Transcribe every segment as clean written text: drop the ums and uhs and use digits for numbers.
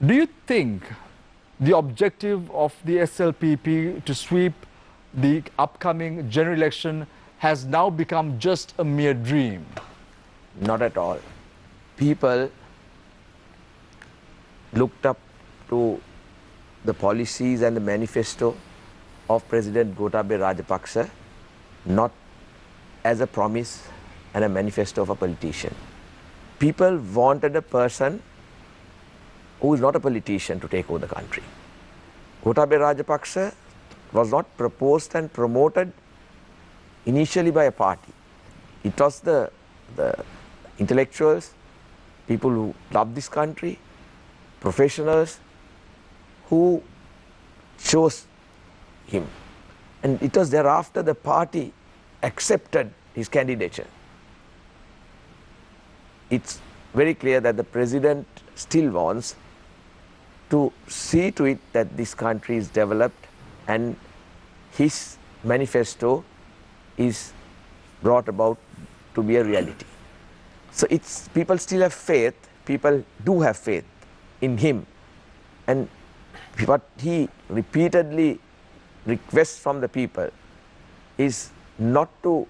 Do you think the objective of the SLPP to sweep the upcoming general election has now become just a mere dream? Not at all. People looked up to the policies and the manifesto of President Gotabaya Rajapaksa not as a promise and a manifesto of a politician. People wanted a person who is not a politician to take over the country. Gotabaya Rajapaksa was not proposed and promoted initially by a party. It was the intellectuals, people who love this country, professionals who chose him. And it was thereafter the party accepted his candidature. It's very clear that the president still wants to see to it that this country is developed and his manifesto is brought about to be a reality. So it's, people still have faith, people do have faith in him, and what he repeatedly requests from the people is not to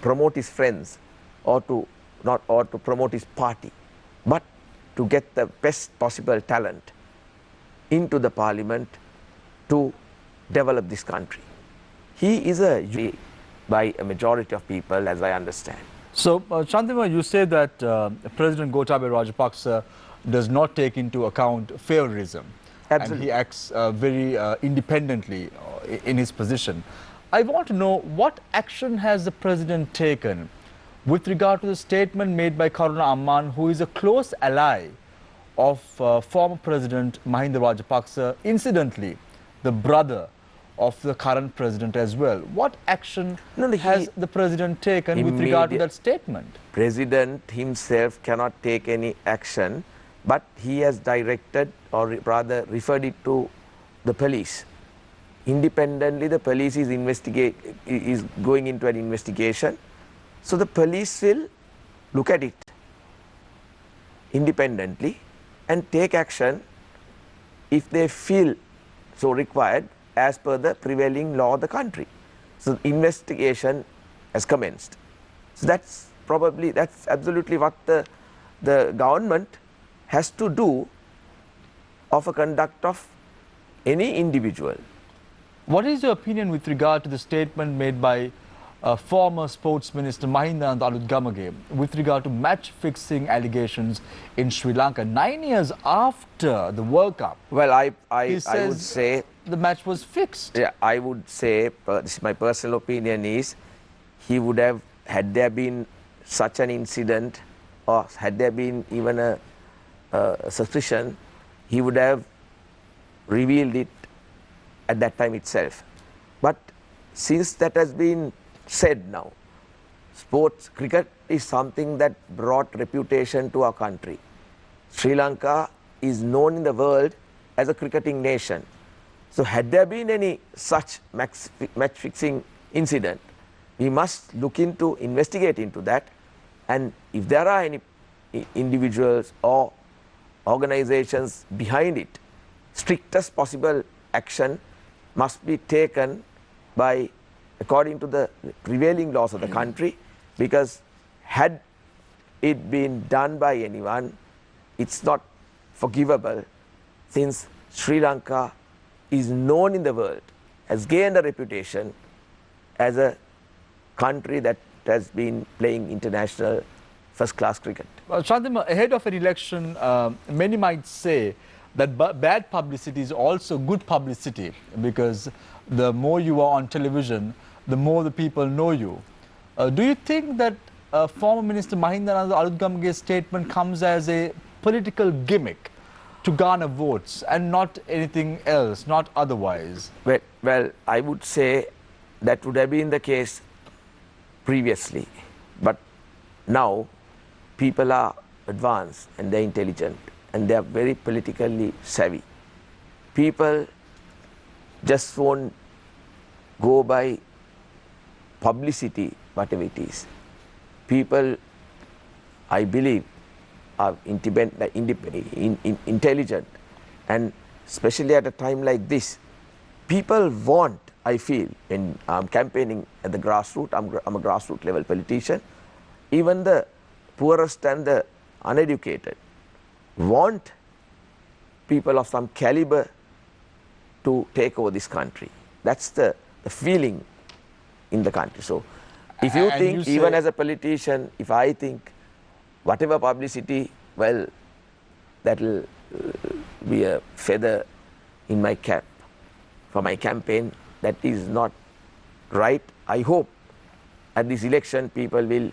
promote his friends or to promote his party, but to get the best possible talent into the parliament to develop this country. He is by a majority of people, as I understand. So, Chandima, you say that President Gotabaya Rajapaksa does not take into account favorism. Absolutely. And he acts very independently in his position. I want to know, what action has the president taken with regard to the statement made by Karuna Amman, who is a close ally of former President Mahinda Rajapaksa, incidentally, the brother of the current president as well. What action has the president taken with regard to that statement? President himself cannot take any action, but he has directed, or rather referred it to the police. Independently, the police is going into an investigation. So the police will look at it independently and take action if they feel so required as per the prevailing law of the country. So investigation has commenced. So that's absolutely what the government has to do of a conduct of any individual. What is your opinion with regard to the statement made by former sports minister Mahinda Alugamage with regard to match-fixing allegations in Sri Lanka 9 years after the World Cup? Well, I would say the match was fixed. Yeah, I would say, this is my personal opinion, is he would have, had there been such an incident, or had there been even a suspicion, he would have revealed it at that time itself. But since that has been said now, sports, cricket is something that brought reputation to our country. Sri Lanka is known in the world as a cricketing nation. So had there been any such match-fixing incident, we must look into, investigate into that, and if there are any individuals or organizations behind it, strictest possible action must be taken by, according to the prevailing laws of the country, because had it been done by anyone, it's not forgivable, since Sri Lanka is known in the world, has gained a reputation as a country that has been playing international first-class cricket. Well, Chandima, ahead of an election, many might say that bad publicity is also good publicity, because the more you are on television, the more the people know you. Do you think that former Minister Mahinda Alugamage's statement comes as a political gimmick to garner votes and not anything else, not otherwise? Well, I would say that would have been the case previously, but now people are advanced and they're intelligent and they're very politically savvy. People just won't go by publicity, whatever it is. People, I believe, are intelligent, and especially at a time like this, people want, I feel, when I'm campaigning at the grassroots, I'm a grassroots level politician, even the poorest and the uneducated want people of some caliber to take over this country. That's the feeling in the country. So if you And think, you even say- as a politician, if I think whatever publicity, well, that will be a feather in my cap for my campaign, that is not right. I hope at this election people will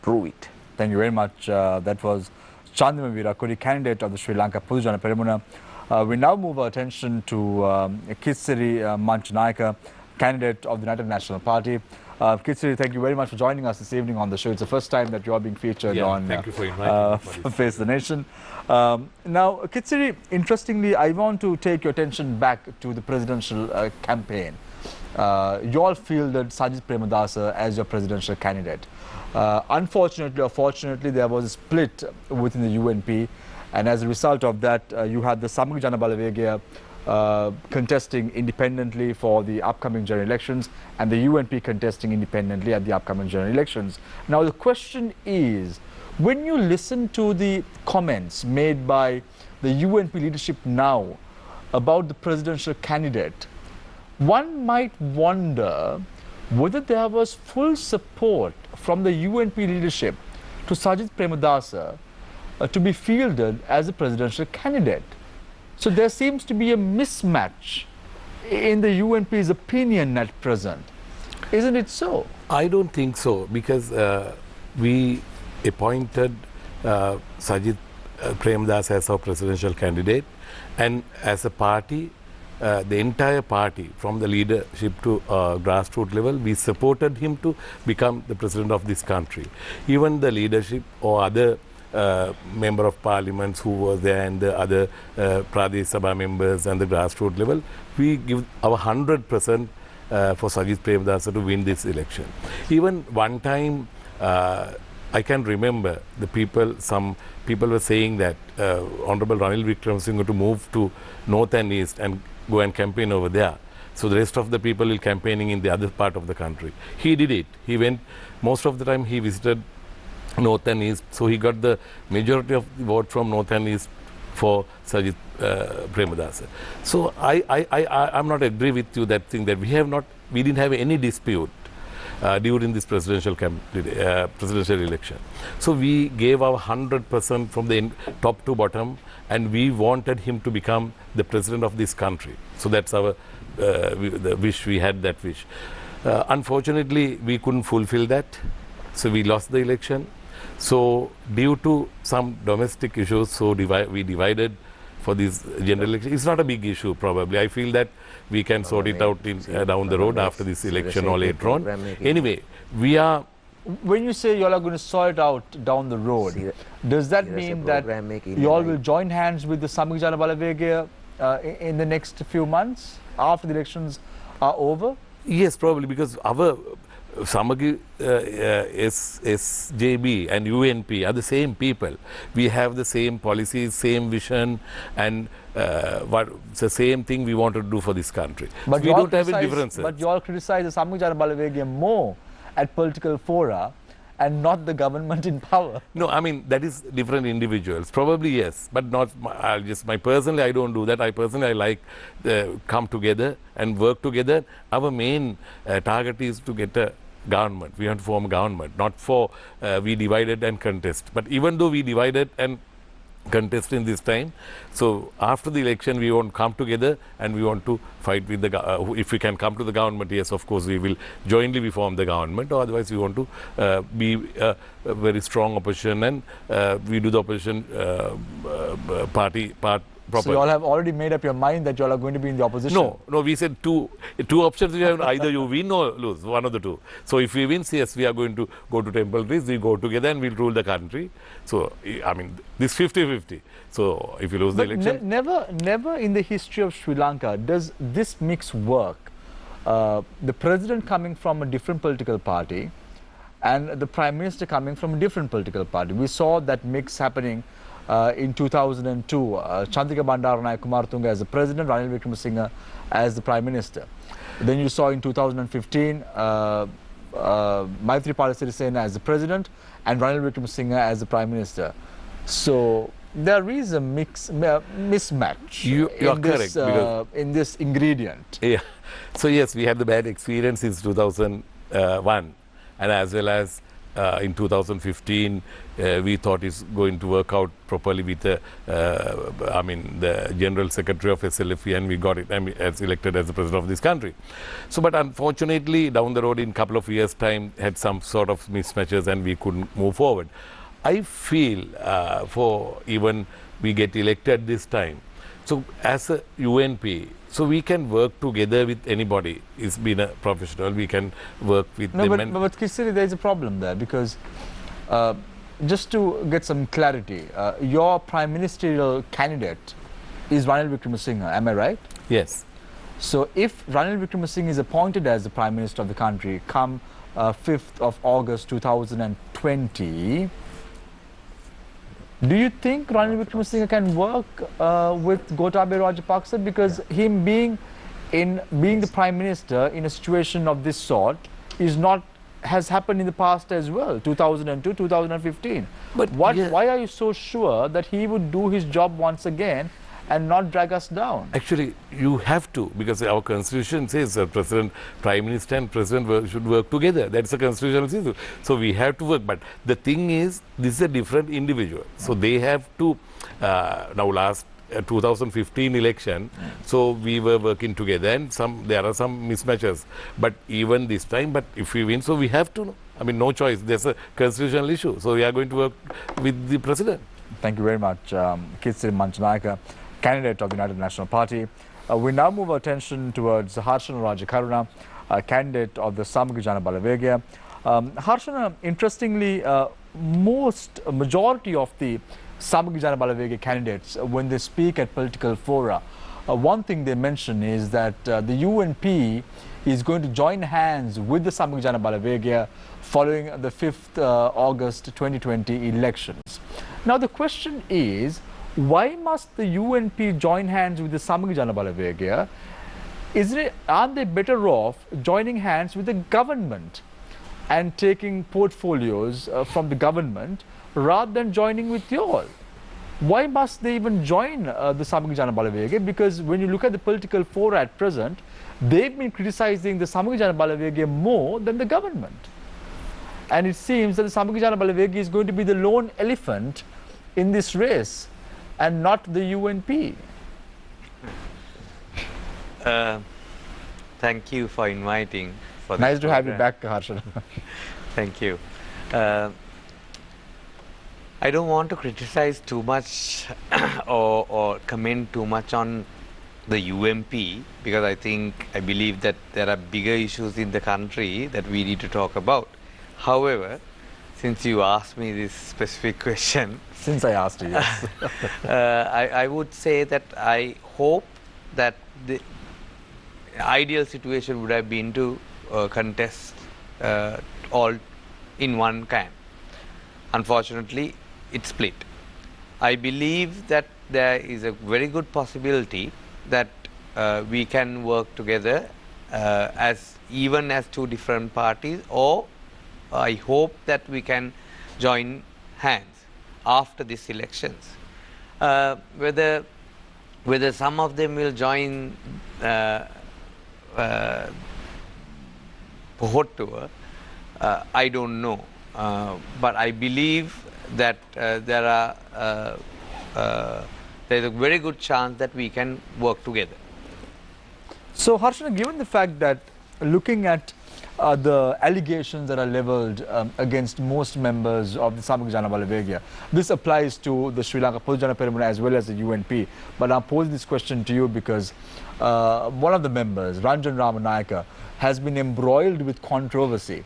prove it. Thank you very much. That was Chandima Weerakkody, candidate of the Sri Lanka Podujana Peramuna. We now move our attention to Kithsiri Manchanayake, candidate of the United National Party. Kithsiri, thank you very much for joining us this evening on the show. It's the first time that you are being featured on thank you for inviting me for this. Face the Nation. Now, Kithsiri, interestingly, I want to take your attention back to the presidential campaign. You all fielded Sajith Premadasa as your presidential candidate. Unfortunately or fortunately, there was a split within the UNP, and as a result of that, you had the Samag Jana Balawegaya contesting independently for the upcoming general elections, and the UNP contesting independently at the upcoming general elections. Now, the question is, when you listen to the comments made by the UNP leadership now about the presidential candidate, one might wonder whether there was full support from the UNP leadership to Sajith Premadasa to be fielded as a presidential candidate. So there seems to be a mismatch in the UNP's opinion at present. Isn't it so? I don't think so, because we appointed Sajith Premadasa as our presidential candidate, and as a party, the entire party, from the leadership to grassroots level, we supported him to become the president of this country. Even the leadership or other member of parliaments who were there, and the other Pradesh Sabha members and the grassroots level, we give our 100% for Sajith Premadasa to win this election. Even one time, I can remember some people were saying that Honorable Ranil Wickramasinghe to move to North and East and go and campaign over there. So the rest of the people will campaigning in the other part of the country. He did it. He went, most of the time he visited North and East. So he got the majority of the vote from North and East for Sajith Premadasa. So I'm not agree with you that thing that we didn't have any dispute during this presidential election. So we gave our 100% from the top to bottom, and we wanted him to become the president of this country. So that's our the wish. We had that wish. Unfortunately, we couldn't fulfill that, so we lost the election. So due to some domestic issues, so we divided for this general election. It's not a big issue, probably. I feel that we can sort it out down the road after this election or later on. Anyway, we are... When you say you all are going to sort it out down the road, does that mean that you all will join hands with the Samag Jana Balawegaya in the next few months after the elections are over? Yes, probably, because our Samag, SJB and UNP are the same people. We have the same policies, same vision, and it's the same thing we want to do for this country. But we don't have any differences. But you all criticize the Samag Jana Balawegaya more at political fora and not the government in power. No, I mean, that is different individuals. Probably yes, but not personally, I don't do that. I like come together and work together. Our main target is to get a government. We want to form a government, not for we divided and contest. But even though we divided and contest in this time, so after the election we want to come together and we want to fight with the if we can come to the government, yes, of course we will jointly form the government, or otherwise we want to be a very strong opposition, and we do the opposition party part proper. So you all have already made up your mind that you all are going to be in the opposition? No, we said two options we have. Either you win or lose, one of the two. So if we win, yes, we are going to go to Temple Trees, we go together and we'll rule the country. So, I mean, this 50-50. So if you lose the election... Never in the history of Sri Lanka does this mix work. The president coming from a different political party and the Prime Minister coming from a different political party. We saw that mix happening in 2002. Chandrika Bandaranaike Kumaratunga as the President, Ranil Wickremesinghe as the Prime Minister. Then you saw in 2015 Maithripala Sirisena as the President and Ranil Wickremesinghe as the Prime Minister. So there is a mismatch in this ingredient. Yeah. So yes, we had the bad experience since 2001, and as well as in 2015, we thought it's going to work out properly with the General Secretary of SLFE, and we got it as elected as the President of this country. So, but unfortunately, down the road in a couple of years' time, had some sort of mismatches, and we couldn't move forward. I feel for even we get elected this time, so as a UNP, so we can work together with anybody. It's been a professional, we can work with them. But Kithsiri, there is a problem there, because just to get some clarity, your prime ministerial candidate is Ranil Wickremesinghe, am I right? Yes. So if Ranil Wickremesinghe is appointed as the Prime Minister of the country come 5th of August 2020, do you think Ranil Wickremesinghe can work with Gotabaya Rajapaksa? Because him being the Prime Minister in a situation of this sort has happened in the past as well, 2002, 2015. But why are you so sure that he would do his job once again and not drag us down? Actually, you have to, because our constitution says that President, Prime Minister and President should work together. That's a constitutional issue. So we have to work. But the thing is, this is a different individual. So they have to, now last 2015 election, so we were working together, and there are some mismatches. But even this time, but if we win, so we have to, no choice. There's a constitutional issue. So we are going to work with the President. Thank you very much, Kithsiri Manchanayake, candidate of the United National Party. We now move our attention towards Harshana Rajakaruna, candidate of the Samaga Jana Balawegaya. Harshana, interestingly, majority of the Samaga Jana Balawegaya candidates, when they speak at political fora, one thing they mention is that the UNP is going to join hands with the Samaga Jana Balawegaya following the 5th August 2020 elections. Now the question is, why must the UNP join hands with the Samaga Jana Balawegaya? Aren't they better off joining hands with the government and taking portfolios from the government rather than joining with you all? Why must they even join the Samaga Jana Balawegaya? Because when you look at the political fora at present, they've been criticizing the Samaga Jana Balawegaya more than the government. And it seems that the Samaga Jana Balawegaya is going to be the lone elephant in this race and not the UNP. Thank you for inviting. Nice to have you back, Harshana. Thank you. I don't want to criticize too much or comment too much on the UMP, because I believe that there are bigger issues in the country that we need to talk about. However, since you asked me this specific question, since I asked you, yes. I would say that I hope that the ideal situation would have been to contest all in one camp. Unfortunately, it split. I believe that there is a very good possibility that we can work together even as two different parties, or I hope that we can join hands after these elections. Whether some of them will join Pohottuwa, I don't know. But I believe that there is a very good chance that we can work together. So, Harshana, given the fact that looking at the allegations that are leveled against most members of the Samaga Jana Balawegaya, this applies to the Sri Lanka Podujana Peramuna as well as the UNP. But I'll pose this question to you because one of the members, Ranjan Ramanayaka, has been embroiled with controversy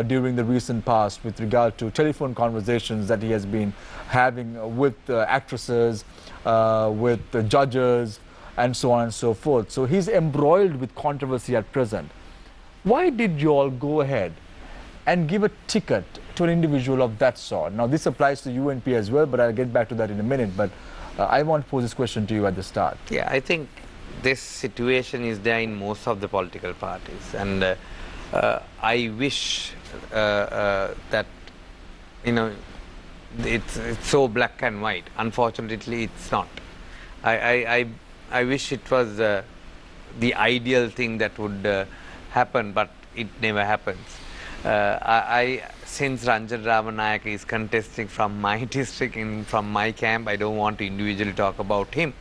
during the recent past with regard to telephone conversations that he has been having with actresses, with the judges, and so on and so forth. So he's embroiled with controversy at present. Why did you all go ahead and give a ticket to an individual of that sort? Now, this applies to UNP as well, but I'll get back to that in a minute. But I want to pose this question to you at the start. Yeah, I think this situation is there in most of the political parties, and I wish that, you know, it's so black and white. Unfortunately, it's not. I wish it was the ideal thing that would happen, but it never happens. Since Ranjan Ramanayake is contesting from my district, from my camp, I don't want to individually talk about him.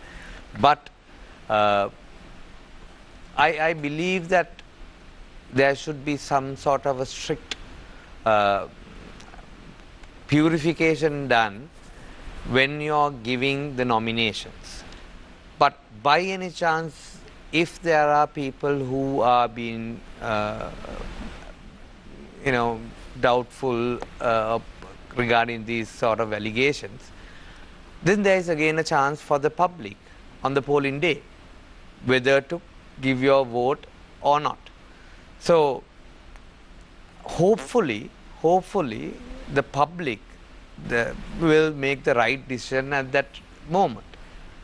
But I believe that there should be some sort of a strict purification done when you're giving the nominations. But by any chance, if there are people who are being doubtful regarding these sort of allegations, then there is again a chance for the public on the polling day whether to give your vote or not. So hopefully the public will make the right decision at that moment.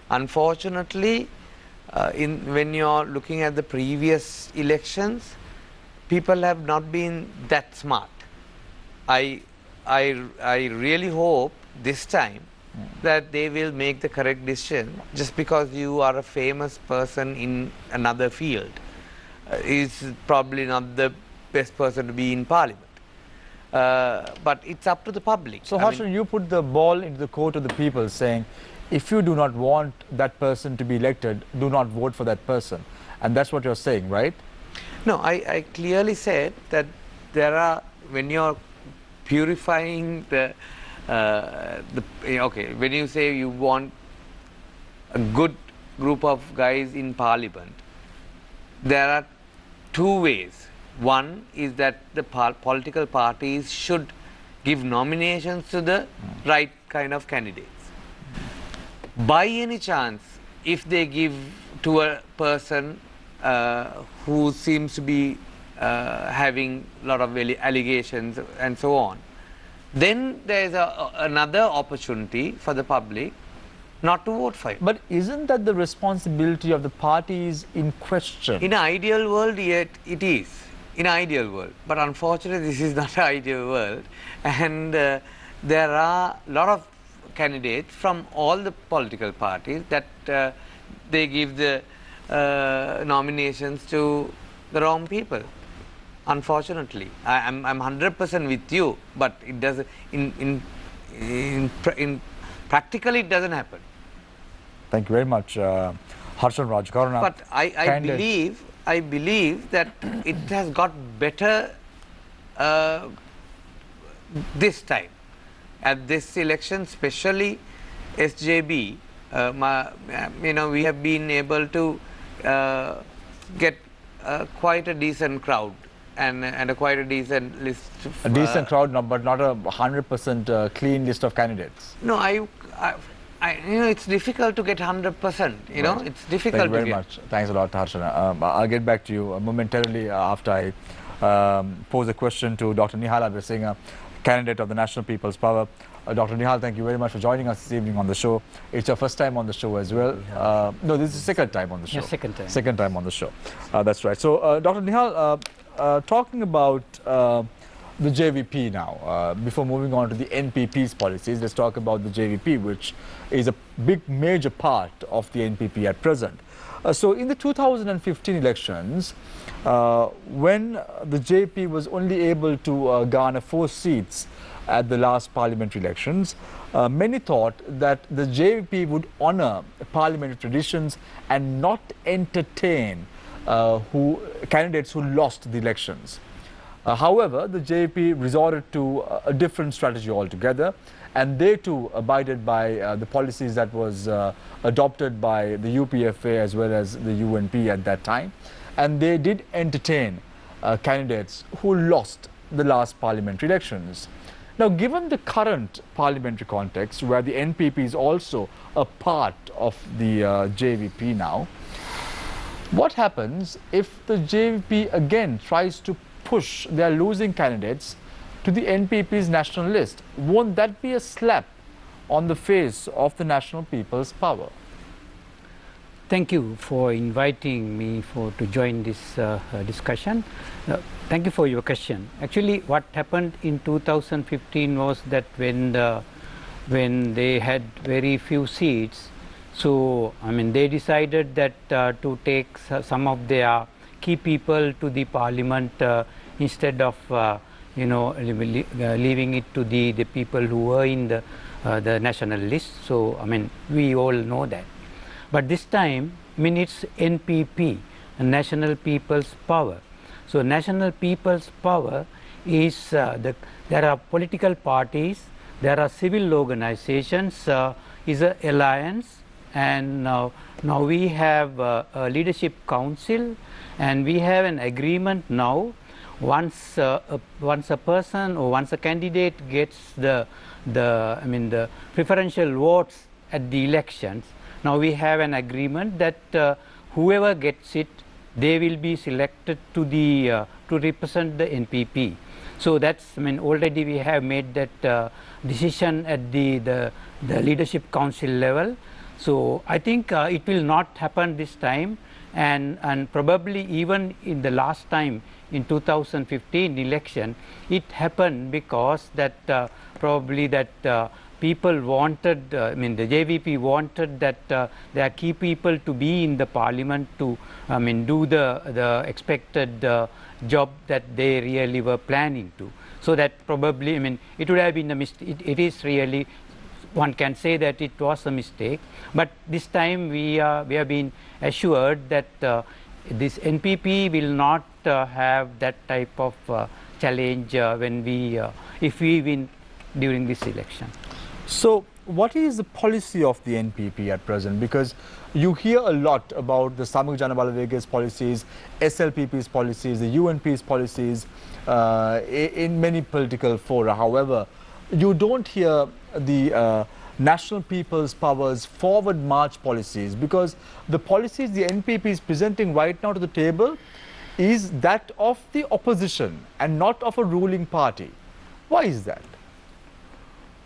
Unfortunately, when you're looking at the previous elections, people have not been that smart. I really hope this time that they will make the correct decision. Just because you are a famous person in another field is probably not the best person to be in parliament. But it's up to the public. So Harshana, you put the ball into the court of the people, saying, if you do not want that person to be elected, do not vote for that person. And that's what you're saying, right? No, I clearly said that there are, when you're purifying okay, when you say you want a good group of guys in parliament, there are two ways. One is that the political parties should give nominations to the right kind of candidates. By any chance, if they give to a person who seems to be having a lot of allegations and so on, then there is another opportunity for the public not to vote for him. But isn't that the responsibility of the parties in question? In an ideal world, yet it is. In an ideal world. But unfortunately, this is not an ideal world. And there are a lot of candidates from all the political parties that they give the nominations to the wrong people. Unfortunately, I'm 100% with you, but it doesn't. In practically, it doesn't happen. Thank you very much, Harshana Rajakaruna. But I believe that it has got better this time. At this election, especially SJB, we have been able to get quite a decent crowd and quite a decent list. A decent crowd, but not a 100% clean list of candidates. No, it's difficult to get 100%. You know, it's difficult. Thank you very much. Thanks a lot, Harshana. I'll get back to you momentarily after I pose a question to Dr. Nihal Abeysinghe, candidate of the National People's Power. Dr. Nihal, thank you very much for joining us this evening on the show. It's your first time on the show as well. No, this is the second time on the show. Yeah, second time. Second time on the show. That's right. So, Dr. Nihal, talking about the JVP now, before moving on to the NPP's policies, let's talk about the JVP, which is a big major part of the NPP at present. So in the 2015 elections, when the JVP was only able to garner 4 seats at the last parliamentary elections, many thought that the JVP would honor parliamentary traditions and not entertain candidates who lost the elections. However, the JVP resorted to a different strategy altogether, and they too abided by the policies that was adopted by the UPFA as well as the UNP at that time, and they did entertain candidates who lost the last parliamentary elections. Now, given the current parliamentary context, where the NPP is also a part of the JVP now, what happens if the JVP again tries to push their losing candidates to the NPP's national list. Won't that be a slap on the face of the National People's Power? Thank you for inviting me to join this discussion. Thank you for your question. Actually, what happened in 2015 was that when they had very few seats, so I mean they decided that to take some of their key people to the parliament instead of leaving it to the people who were in the national list. So I mean we all know that. But this time, I mean, it's NPP, National People's Power. So National People's Power is, there are political parties, there are civil organizations, is an alliance, and now we have a leadership council, and we have an agreement now. Once a person or once a candidate gets the preferential votes at the elections, now we have an agreement that whoever gets it, they will be selected to represent the NPP. So that's, I mean, already we have made that decision at the leadership council level. So I think it will not happen this time, and probably even in the last time in 2015 election, it happened because that probably that people wanted, I mean the JVP wanted that their key people to be in the parliament to, I mean, do the expected job that they really were planning to. So that probably, I mean, it would have been a mistake. It is really, one can say that it was a mistake. But this time we have been assured that this NPP will not have that type of challenge when if we win during this election. So what is the policy of the NPP at present? Because you hear a lot about the Samuk Janabalawega's policies, SLPP's policies, the UNP's policies in many political fora. However, you don't hear the National People's Power's forward march policies, because the policies the NPP is presenting right now to the table is that of the opposition and not of a ruling party. Why is that?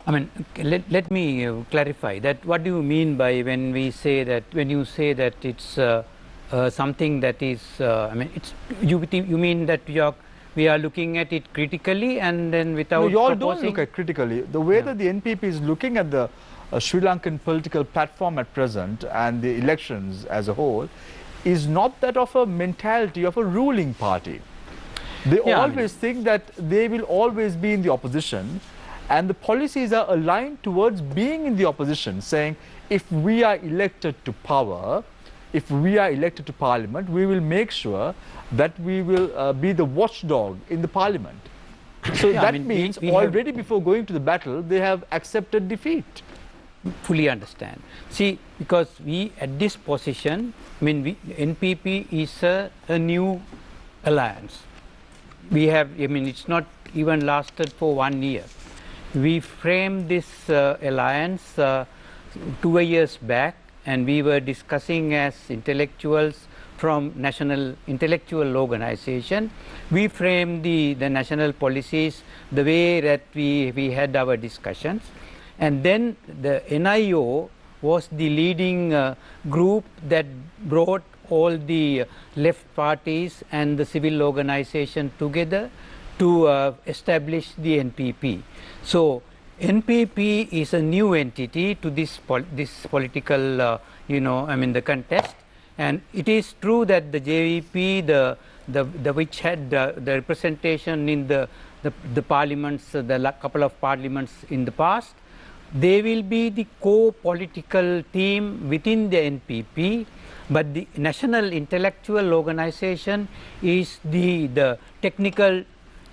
I mean, let me clarify that. What do you mean by when you say that it's something that is, I mean, it's you mean that we are looking at it critically and then without. No, you all proposing? don't look at critically. The way that the NPP is looking at the Sri Lankan political platform at present and the elections as a whole is not that of a mentality of a ruling party. They always think that they will always be in the opposition, and the policies are aligned towards being in the opposition, saying if we are elected to power, if we are elected to parliament, we will make sure that we will be the watchdog in the parliament. So that means we already before going to the battle, they have accepted defeat. Fully understand. See, because we at this position, I mean, NPP is a new alliance. We have, I mean, it's not even lasted for 1 year. We framed this alliance 2 years back, and we were discussing as intellectuals from National Intellectual Organization. We framed the national policies the way that we had our discussions. And then the NIO was the leading group that brought all the left parties and the civil organization together to establish the NPP. So NPP is a new entity to this political, I mean, the contest. And it is true that the JVP, the which had the representation in the parliaments, the couple of parliaments in the past, they will be the co-political team within the NPP, but the National Intellectual Organization is the technical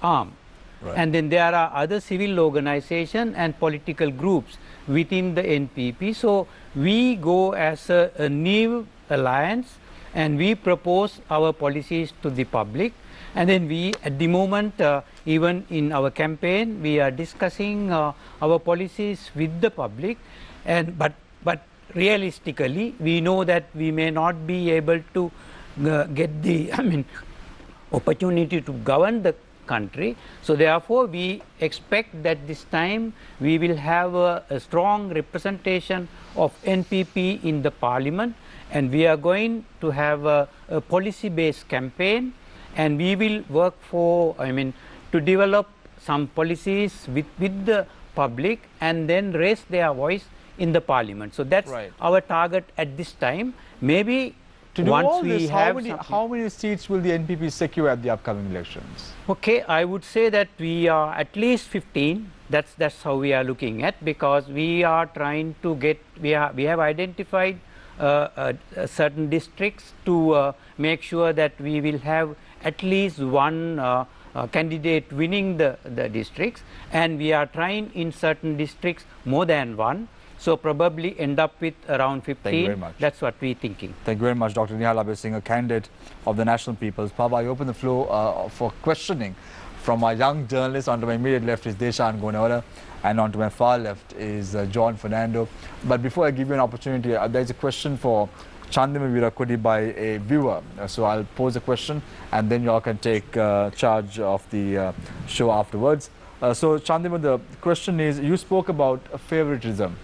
arm. Right. And then there are other civil organizations and political groups within the NPP. So we go as a new alliance, and we propose our policies to the public. And then we, at the moment, even in our campaign, we are discussing our policies with the public. And but realistically, we know that we may not be able to get the opportunity to govern the country. So therefore, we expect that this time we will have a strong representation of NPP in the parliament, and we are going to have a policy-based campaign, and we will work for, to develop some policies with the public and then raise their voice in the parliament. So that's Right. our target at this time. Maybe To do once all we this, have how many seats will the NPP secure at the upcoming elections? Okay, I would say that we are at least 15. That's how we are looking at, because we are trying to get, we have identified certain districts to make sure that we will have at least one candidate winning the districts, and we are trying in certain districts more than one. So probably end up with around 15. Thank you very much. That's what we're thinking. Thank you very much, Dr. Nihal Abeysinghe, candidate of the National People's Party. I open the floor for questioning from our young journalists. On to my immediate left is Deshan Gonawala, and on to my far left is John Fernando. But before I give you an opportunity, there's a question for Chandima Weerakkody by a viewer. So I'll pose a question, and then you all can take charge of the show afterwards. So Chandima, the question is, you spoke about favoritism,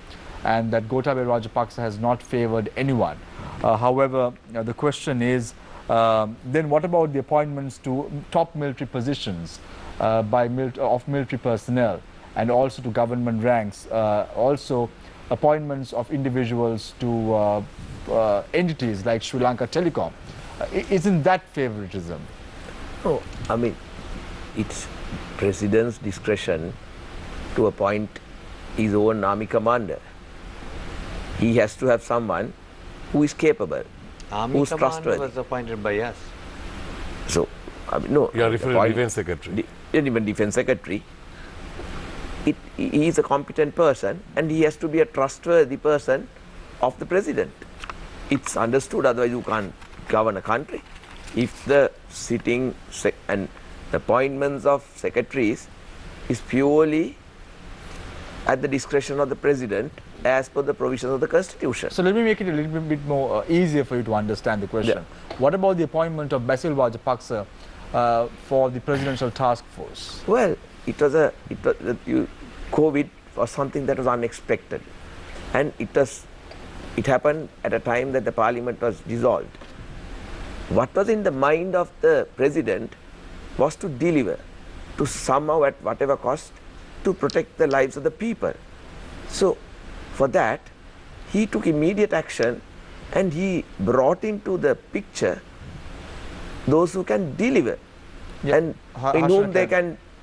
and that Gotabaya Rajapaksa has not favoured anyone. However, the question is, then what about the appointments to top military positions of military personnel, and also to government ranks, also appointments of individuals to entities like Sri Lanka Telecom? Isn't that favoritism? No, it's president's discretion to appoint his own army commander. He has to have someone who is capable, Army who's commander trustworthy. was appointed by us. So, no. You are referring to appoint- Defence Secretary. Even Defence Secretary. He is a competent person, and he has to be a trustworthy person of the president. It's understood, otherwise you can't govern a country. If the sitting and the appointments of secretaries is purely at the discretion of the president as per the provisions of the constitution. So let me make it a little bit more easier for you to understand the question. What about the appointment of Basil Rajapaksa for the presidential task force? Well, COVID was something that was unexpected, and it happened at a time that the parliament was dissolved. What was in the mind of the president was to deliver, to somehow at whatever cost, to protect the lives of the people. So for that, he took immediate action, and he brought into the picture those who can deliver, Yeah. and in whom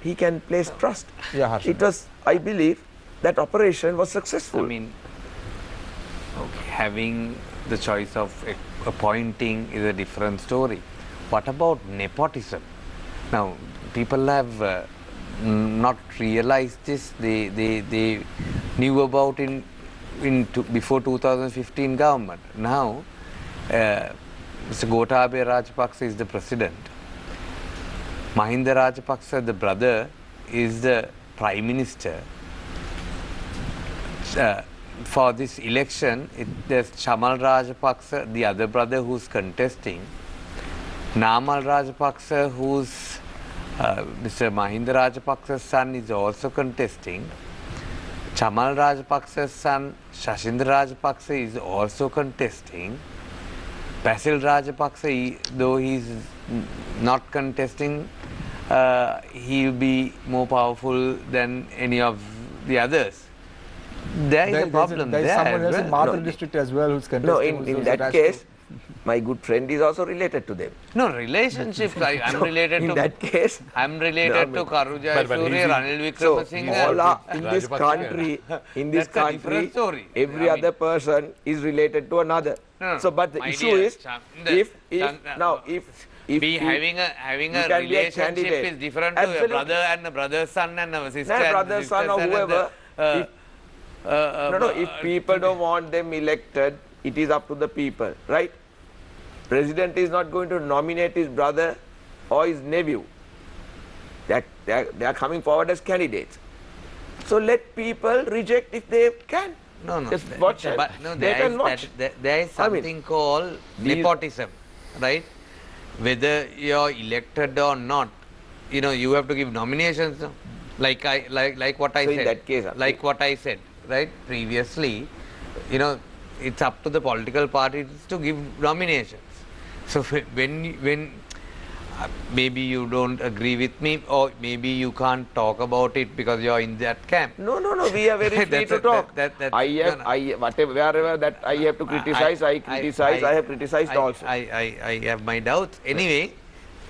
he can place trust. Yeah, Harshana. It was, I believe, that operation was successful. Having the choice of appointing is a different story. What about nepotism? Now, people have not realized this. They knew about before 2015 government. Now, Mr. Gotabaya Rajapaksa is the president. Mahinda Rajapaksa, the brother, is the prime minister. For this election, there's Chamal Rajapaksa, the other brother, who's contesting. Namal Rajapaksa, who's Mr. Mahinda Rajapaksa's son, is also contesting. Chamal Rajapaksa's son, Shashindra Rajapaksa, is also contesting. Basil Rajapaksa, though he's not contesting, he will be more powerful than any of the others. There is a problem There's there someone else as in well. Madhur district as well who's contesting. No, who's in also that attached case, to- my good friend is also related to them. No, relationships. I'm related In to. that case, I'm related to Karujai But Surya, he's in- Ranil so Wickramasinghe. all are in this Rajapaksa. country, That's a different story. every I mean- other person is related to another. No, So, but the my issue dear, is, if having a you can be a relationship candidate. is different to a Absolutely. brother and a brother's son and a sister No, and brother's son or sister's son and whoever, if people don't want them elected, it is up to the people, right? President is not going to nominate his brother or his nephew. They are coming forward as candidates. So let people reject if they can. No, Just watch it. But no, They can watch. there is something called these- nepotism, right? Whether you're elected or not, you know, you have to give nominations, no? Like what I So in said. that case, like what I said, right? Previously, you know, it's up to the political parties to give nominations. So when maybe you don't agree with me, or maybe you can't talk about it because you're in that camp. No, we are very free That's to it, talk. that- I have, no, no. whatever, wherever that I have to criticize, I criticize, I have criticized also. I have my doubts. Anyway,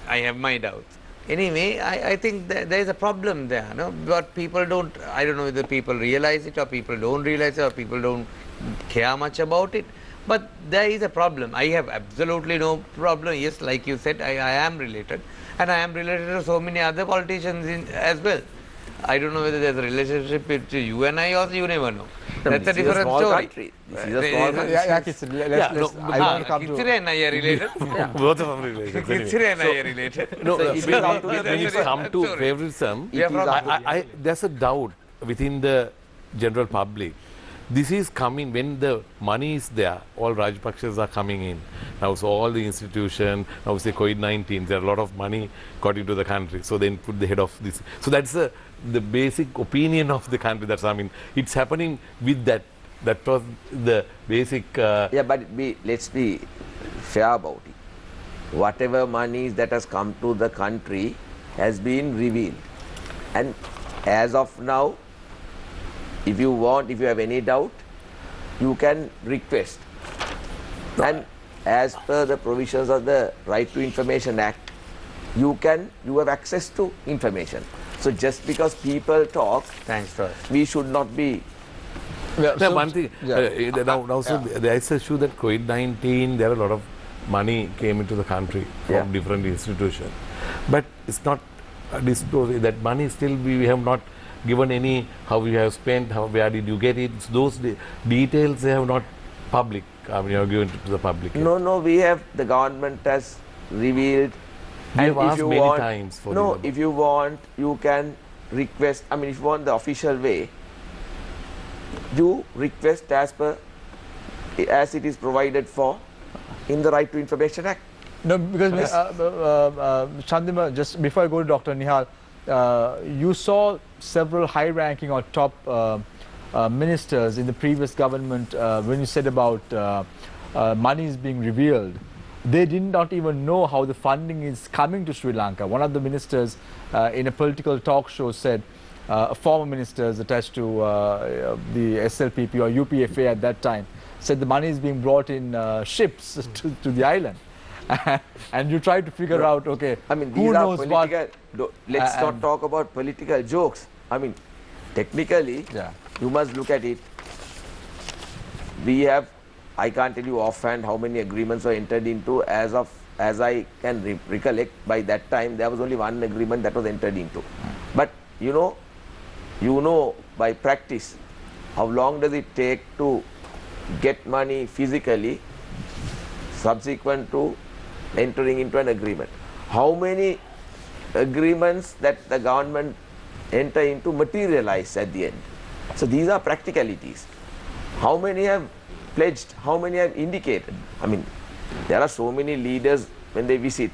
I have my doubts. Anyway, I think there is a problem there, no? But people don't, I don't know whether people realize it or people don't realize it or people don't care much about it. But there is a problem. I have absolutely no problem. Yes, like you said, I am related. And I am related to so many other politicians as well. I don't know whether there's a relationship between you and I, or you never know. That's a This is different small story. country. This is a small country. Yeah, Kithsiri, I want to come to... Kithsiri and I are related. Both of them related. Anyway. Kithsiri and I are related. No, So if you come to the when it That's comes a to story. favoritism, We are from- there's a doubt within the general public. This is coming when the money is there. All Rajapakshas are coming in. Now, so all the institution, now say COVID-19, there are a lot of money got into the country. So then put the head of this. So that's the basic opinion of the country. That's, I mean, it's happening with that. That was the basic. Yeah, but let's be fair about it. Whatever monies that has come to the country has been revealed. And as of now, if you have any doubt, you can request. And as per the provisions of the Right to Information Act, you have access to information. So just because people talk, Thanks, Roy. we should not be. Yeah, Now, one thing, now so Yeah. there is a issue that COVID-19, there are a lot of money came into the country from Yeah. different institutions. But it's not disclosed, that money still we have not given any, how we have spent, where did you get it, those details they have not public, I mean, you have given to the public. No, the government has revealed. We have if asked you many want, times for no, the- if you want, you can request. I mean, if you want the official way, you request as it is provided for in the Right to Information Act. No, because Chandima, just before I go to Dr. Nihal, you saw several high-ranking or top ministers in the previous government when you said about money is being revealed. They did not even know how the funding is coming to Sri Lanka. One of the ministers in a political talk show said, former ministers attached to the SLPP or UPFA at that time, said the money is being brought in ships to the island. And you try to figure out, okay, I mean, who these are knows political. what? Let's not talk about political jokes. I mean, technically, Yeah. you must look at it. I can't tell you offhand how many agreements were entered into. As I can recollect, by that time there was only one agreement that was entered into. But you know by practice, how long does it take to get money physically subsequent to entering into an agreement? How many agreements that the government enter into materialize at the end? So these are practicalities. How many have pledged? How many have indicated? I mean, there are so many leaders when they visit,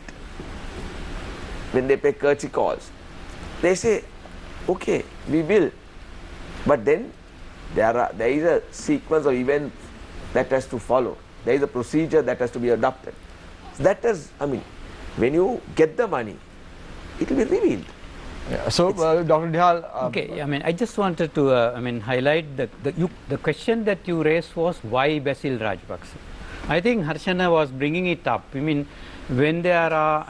when they pay courtesy calls, they say, okay, we will. But then there is a sequence of events that has to follow. There is a procedure that has to be adopted. That is, I mean, when you get the money, it will be revealed. Yeah. So, Dr. Nihal, Okay, I mean, I just wanted to, highlight the question that you raised was why Basil Rajapaksa. I think Harshana was bringing it up. I mean, when there are,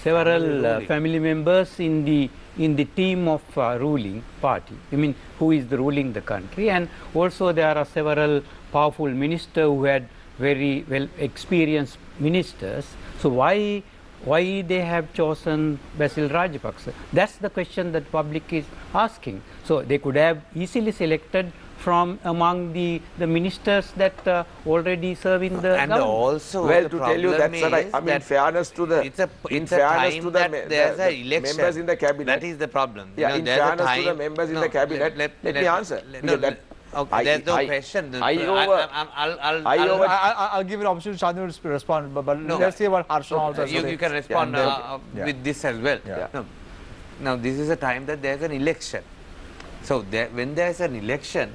several family members in the team of ruling party. I mean, who is the ruling the country, and also there are several powerful ministers who had very well experienced ministers. So why they have chosen Basil Rajapaksa? That's the question that public is asking. So they could have easily selected from among the ministers that already serve in the And government. also, Well, the to tell you problem that's right. I is mean, that fairness to the it's a in fairness time to that the there's the an election. members in the cabinet. That is the problem. You Yeah, know, in there's a fairness to the time- members in no, the cabinet, let me answer. No, Because that- okay, there's no question. I'll give an opportunity to Chandima to respond, but No. let's hear what Harshana also has to say. You can respond And then- yeah. with this as well. Yeah. No. now this is a time that there's an election. So when there's an election,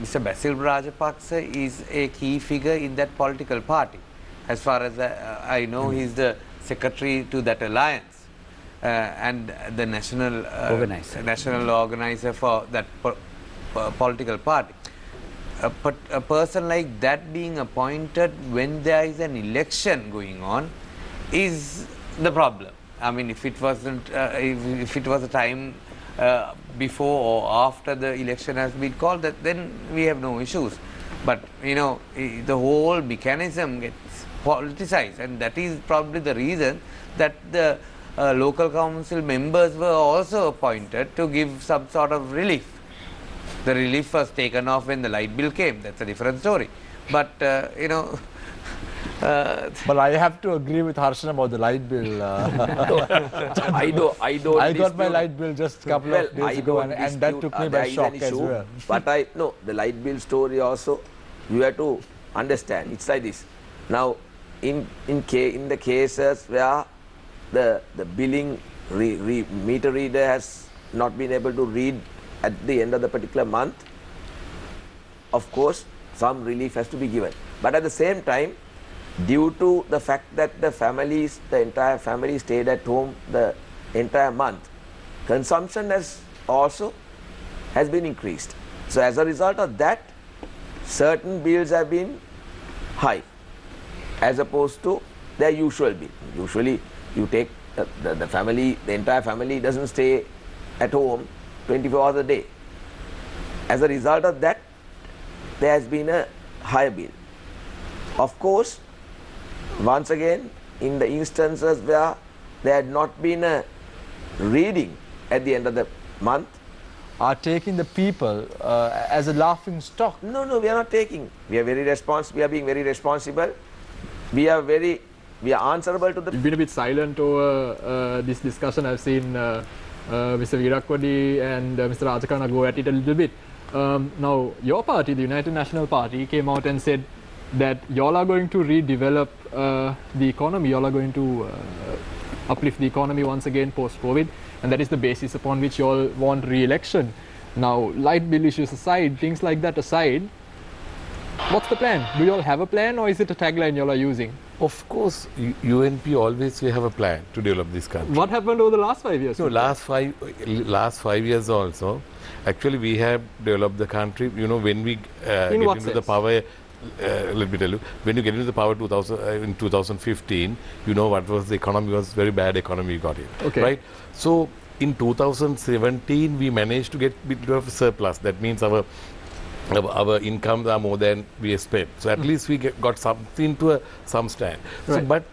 Mr. Basil Rajapaksa is a key figure in that political party. As far as I know, he's the secretary to that alliance and the national organizer for that political party. But a person like that being appointed when there is an election going on is the problem. I mean, if it wasn't, if it was a time before or after the election has been called, then we have no issues. But you know, the whole mechanism gets politicized, and that is probably the reason that the local council members were also appointed to give some sort of relief. The relief was taken off when the light bill came. That's a different story. But you know. But I have to agree with Harshana about the light bill. I don't. I got my light bill just a couple of days ago, and that took me by shock as well. But the light bill story also, you have to understand. It's like this. Now, in the cases where the billing meter reader has not been able to read at the end of the particular month, of course, some relief has to be given. But at the same time, due to the fact that the entire family stayed at home the entire month, consumption has been increased. So as a result of that, certain bills have been high as opposed to their usual bill. Usually you take the entire family doesn't stay at home 24 hours a day. As a result of that, there has been a higher bill. Of course, once again, in the instances where there had not been a reading at the end of the month, are taking the people as a laughing stock. No, we are not taking. We are very responsible. We are being very responsible. We are answerable to the. You've been a bit silent over this discussion. I've seen Mr. Weerakkody and Mr. Rajakaruna go at it a little bit. Now, your party, the United National Party, came out and said that y'all are going to redevelop the economy, y'all are going to uplift the economy once again post-COVID, and that is the basis upon which y'all want re-election. Now, light bill issues aside, things like that aside, what's the plan? Do y'all have a plan, or is it a tagline y'all are using? Of course, UNP always we have a plan to develop this country. What happened over the last 5 years? No, last five years also, actually we have developed the country. You know, when we get into the power, let me tell you, when you get into the power in 2015, you know what was the economy was very bad economy we got in, right? So in 2017 we managed to get a bit of a surplus. That means our incomes are more than we spent. So at least we got something to some stand. Right. So, but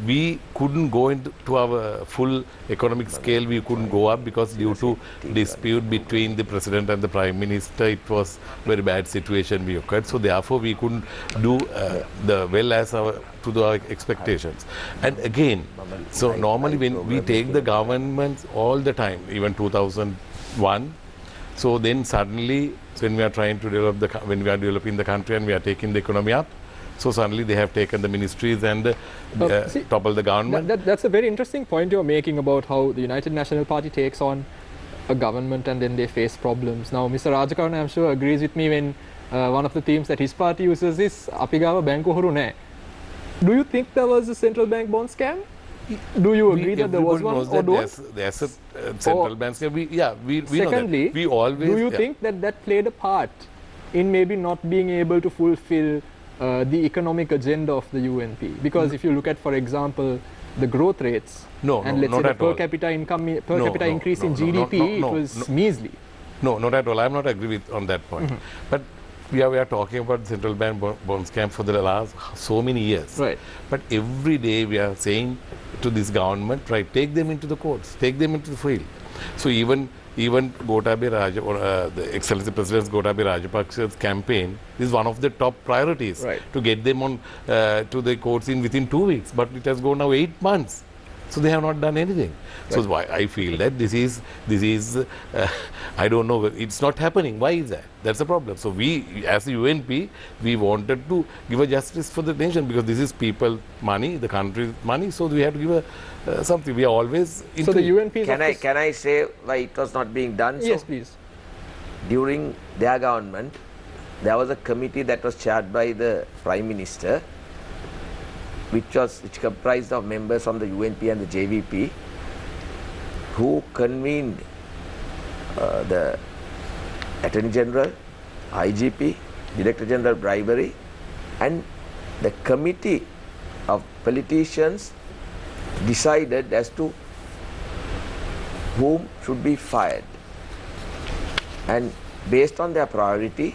we couldn't go into our full economic scale. We couldn't go up because due to dispute between the president and the prime minister, it was very bad situation we occurred. So therefore, we couldn't do as to our expectations. And again, so normally when we take the governments all the time, even 2001. So then suddenly, when we are trying to when we are developing the country and we are taking the economy up, so suddenly they have taken the ministries and toppled the government. That's a very interesting point you're making about how the United National Party takes on a government and then they face problems. Now, Mr. Rajakaruna, I'm sure, agrees with me when one of the themes that his party uses is Apigawa Banku Horu ne. Do you think there was a central bank bond scam? Do you agree that there was one, or don't? There's a central bank scam. We secondly, know that. We always, do you think that played a part in maybe not being able to fulfill the economic agenda of the UNP? Because if you look at, for example, the growth rates and let's say the per capita increase in GDP, it was measly. No, not at all. I'm not agree on that point. But we are talking about the central bank bond scam for the last so many years. Right. But every day we are saying to this government, right, take them into the courts, take them into the field. So even the Excellency President Gotabaya Rajapaksa's campaign is one of the top priorities to get them on to the courts within 2 weeks. But it has gone now 8 months. So they have not done anything. So why I feel that this is I don't know, it's not happening. Why is that? That's the problem. So we, as a UNP, we wanted to give a justice for the nation, because this is people money, the country's money. So we have to give a something. We are always into So the UNP Can I say why it was not being done? Yes, So, please. during their government, there was a committee that was chaired by the Prime Minister, which comprised of members from the UNP and the JVP, who convened the Attorney General, IGP, Director General Bribery, and the committee of politicians decided as to whom should be fired. And based on their priority,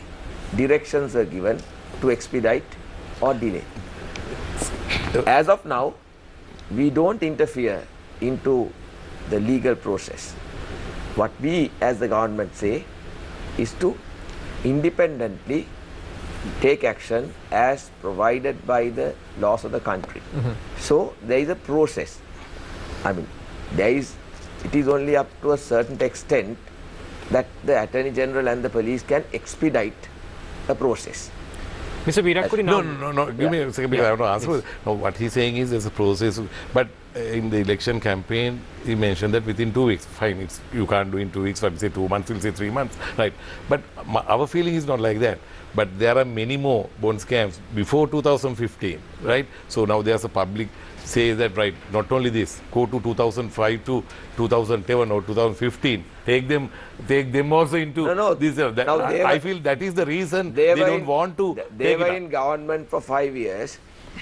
directions were given to expedite or delay. As of now, we don't interfere into the legal process. What we as the government say is to independently take action as provided by the laws of the country. So there is a process. I mean, it is only up to a certain extent that the Attorney General and the police can expedite a process. Mr. Weerakkody, now No. Give me a second, because I have to answer. No, what he's saying is there's a process. But in the election campaign, he mentioned that within 2 weeks, fine, you can't do in 2 weeks, but say 2 months, we'll say 3 months, right? But our feeling is not like that. But there are many more bond scams before 2015, right? So now there's a public says that, right, not only this, go to 2005 to 2007 or 2015, take them also into this. I feel that is the reason they don't want to. They were in government for 5 years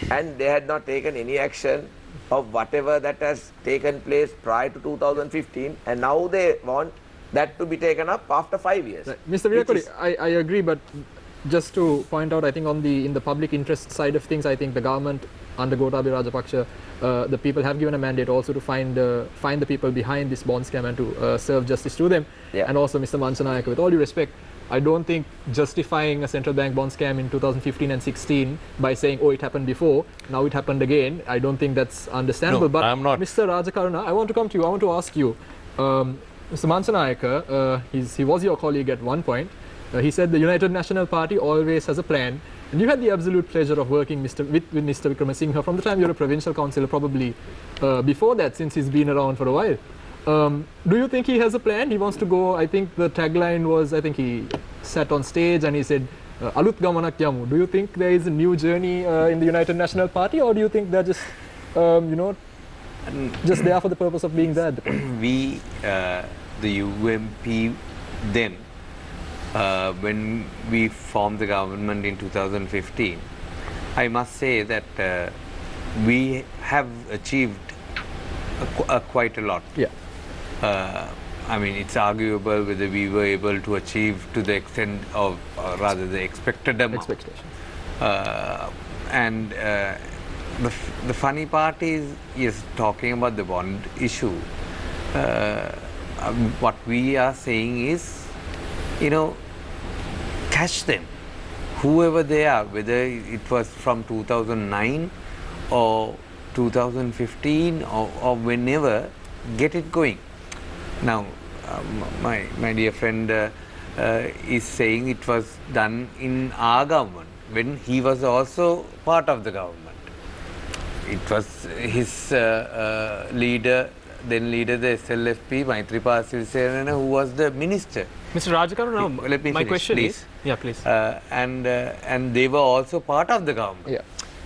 and they had not taken any action of whatever that has taken place prior to 2015, and now they want that to be taken up after 5 years. Right. Mr. Weerakkody, I agree, but just to point out, I think in the public interest side of things, I think the government under Gotabaya Rajapaksa, the people have given a mandate also to find the people behind this bond scam and to serve justice to them. Yeah. And also, Mr. Manchanayake, with all due respect, I don't think justifying a central bank bond scam in 2015 and 16 by saying, oh, it happened before, now it happened again, I don't think that's understandable. No, but I'm not. Mr. Rajakaruna, I want to come to you. I want to ask you, Mr. Manchanayake, he was your colleague at one point. He said the United National Party always has a plan, and you had the absolute pleasure of working with Mr. Wickramasinghe from the time you were a provincial councillor, probably before that, since he's been around for a while. Do you think he has a plan? He wants to go, I think the tagline was, I think he sat on stage and he said, Alut Gamanak Yamu. Do you think there is a new journey in the United National Party, or do you think they're just, just there for the purpose of being there? We, the UMP then, when we formed the government in 2015, I must say that we have achieved quite a lot. Yeah. I mean, it's arguable whether we were able to achieve to the extent of, rather the expected amount. Expectations. And the funny part is talking about the bond issue. What we are saying is, catch them, whoever they are, whether it was from 2009 or 2015 or whenever, get it going. Now, my dear friend is saying it was done in our government when he was also part of the government. It was his leader, then leader the SLFP, Maithripala Sirisena, who was the minister. Mr. Rajakaruna, Let me my finish, question please. is, yeah, please. And they were also part of the government. Yeah.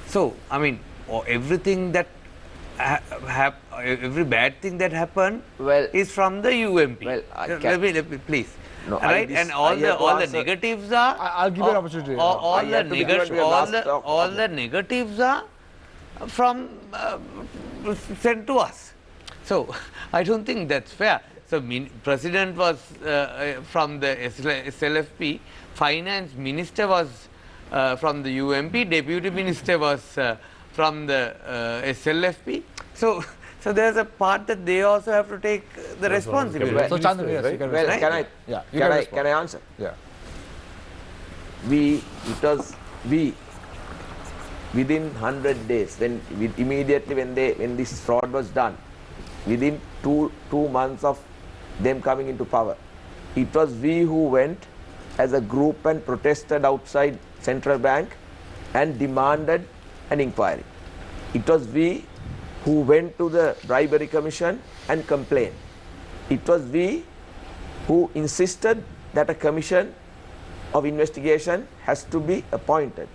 So, I mean, everything that every bad thing that happened is from the UMP. Well, let me please. No, right, and all the negatives are. I'll give you an opportunity. All I have to give it to your last talk. all the negatives are from sent to us. So I don't think that's fair. So president was from the SLFP, finance minister was from the UMP, deputy minister was from the SLFP. So there's a part that they also have to take the responsibility. So Chandra, yes, you can Well, respond. can I answer? Yeah. Within 100 days, immediately when this fraud was done, within two months of them coming into power. It was we who went as a group and protested outside Central Bank and demanded an inquiry. It was we who went to the Bribery Commission and complained. It was we who insisted that a commission of investigation has to be appointed.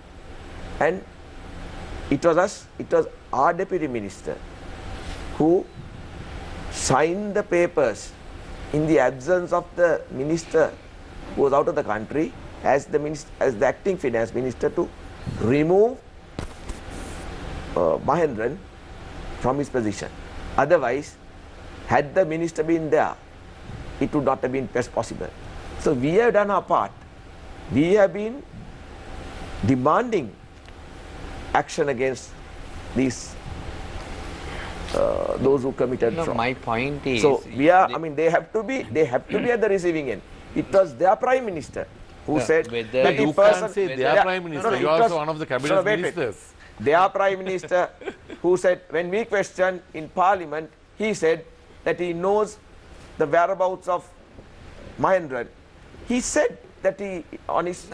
And it was our Deputy Minister who signed the papers in the absence of the Minister who was out of the country as the acting Finance Minister to remove Mahendran from his position. Otherwise, had the Minister been there, it would not have been possible. So we have done our part. We have been demanding action against these those who committed fraud. My point is, so we are. I mean, they have to be at the receiving end. It was their Prime Minister who said that you can't say their Prime Minister. You are also one of the cabinet ministers. Their Prime Minister who said, when we questioned in Parliament, he said that he knows the whereabouts of Mahendran. He said that he, on his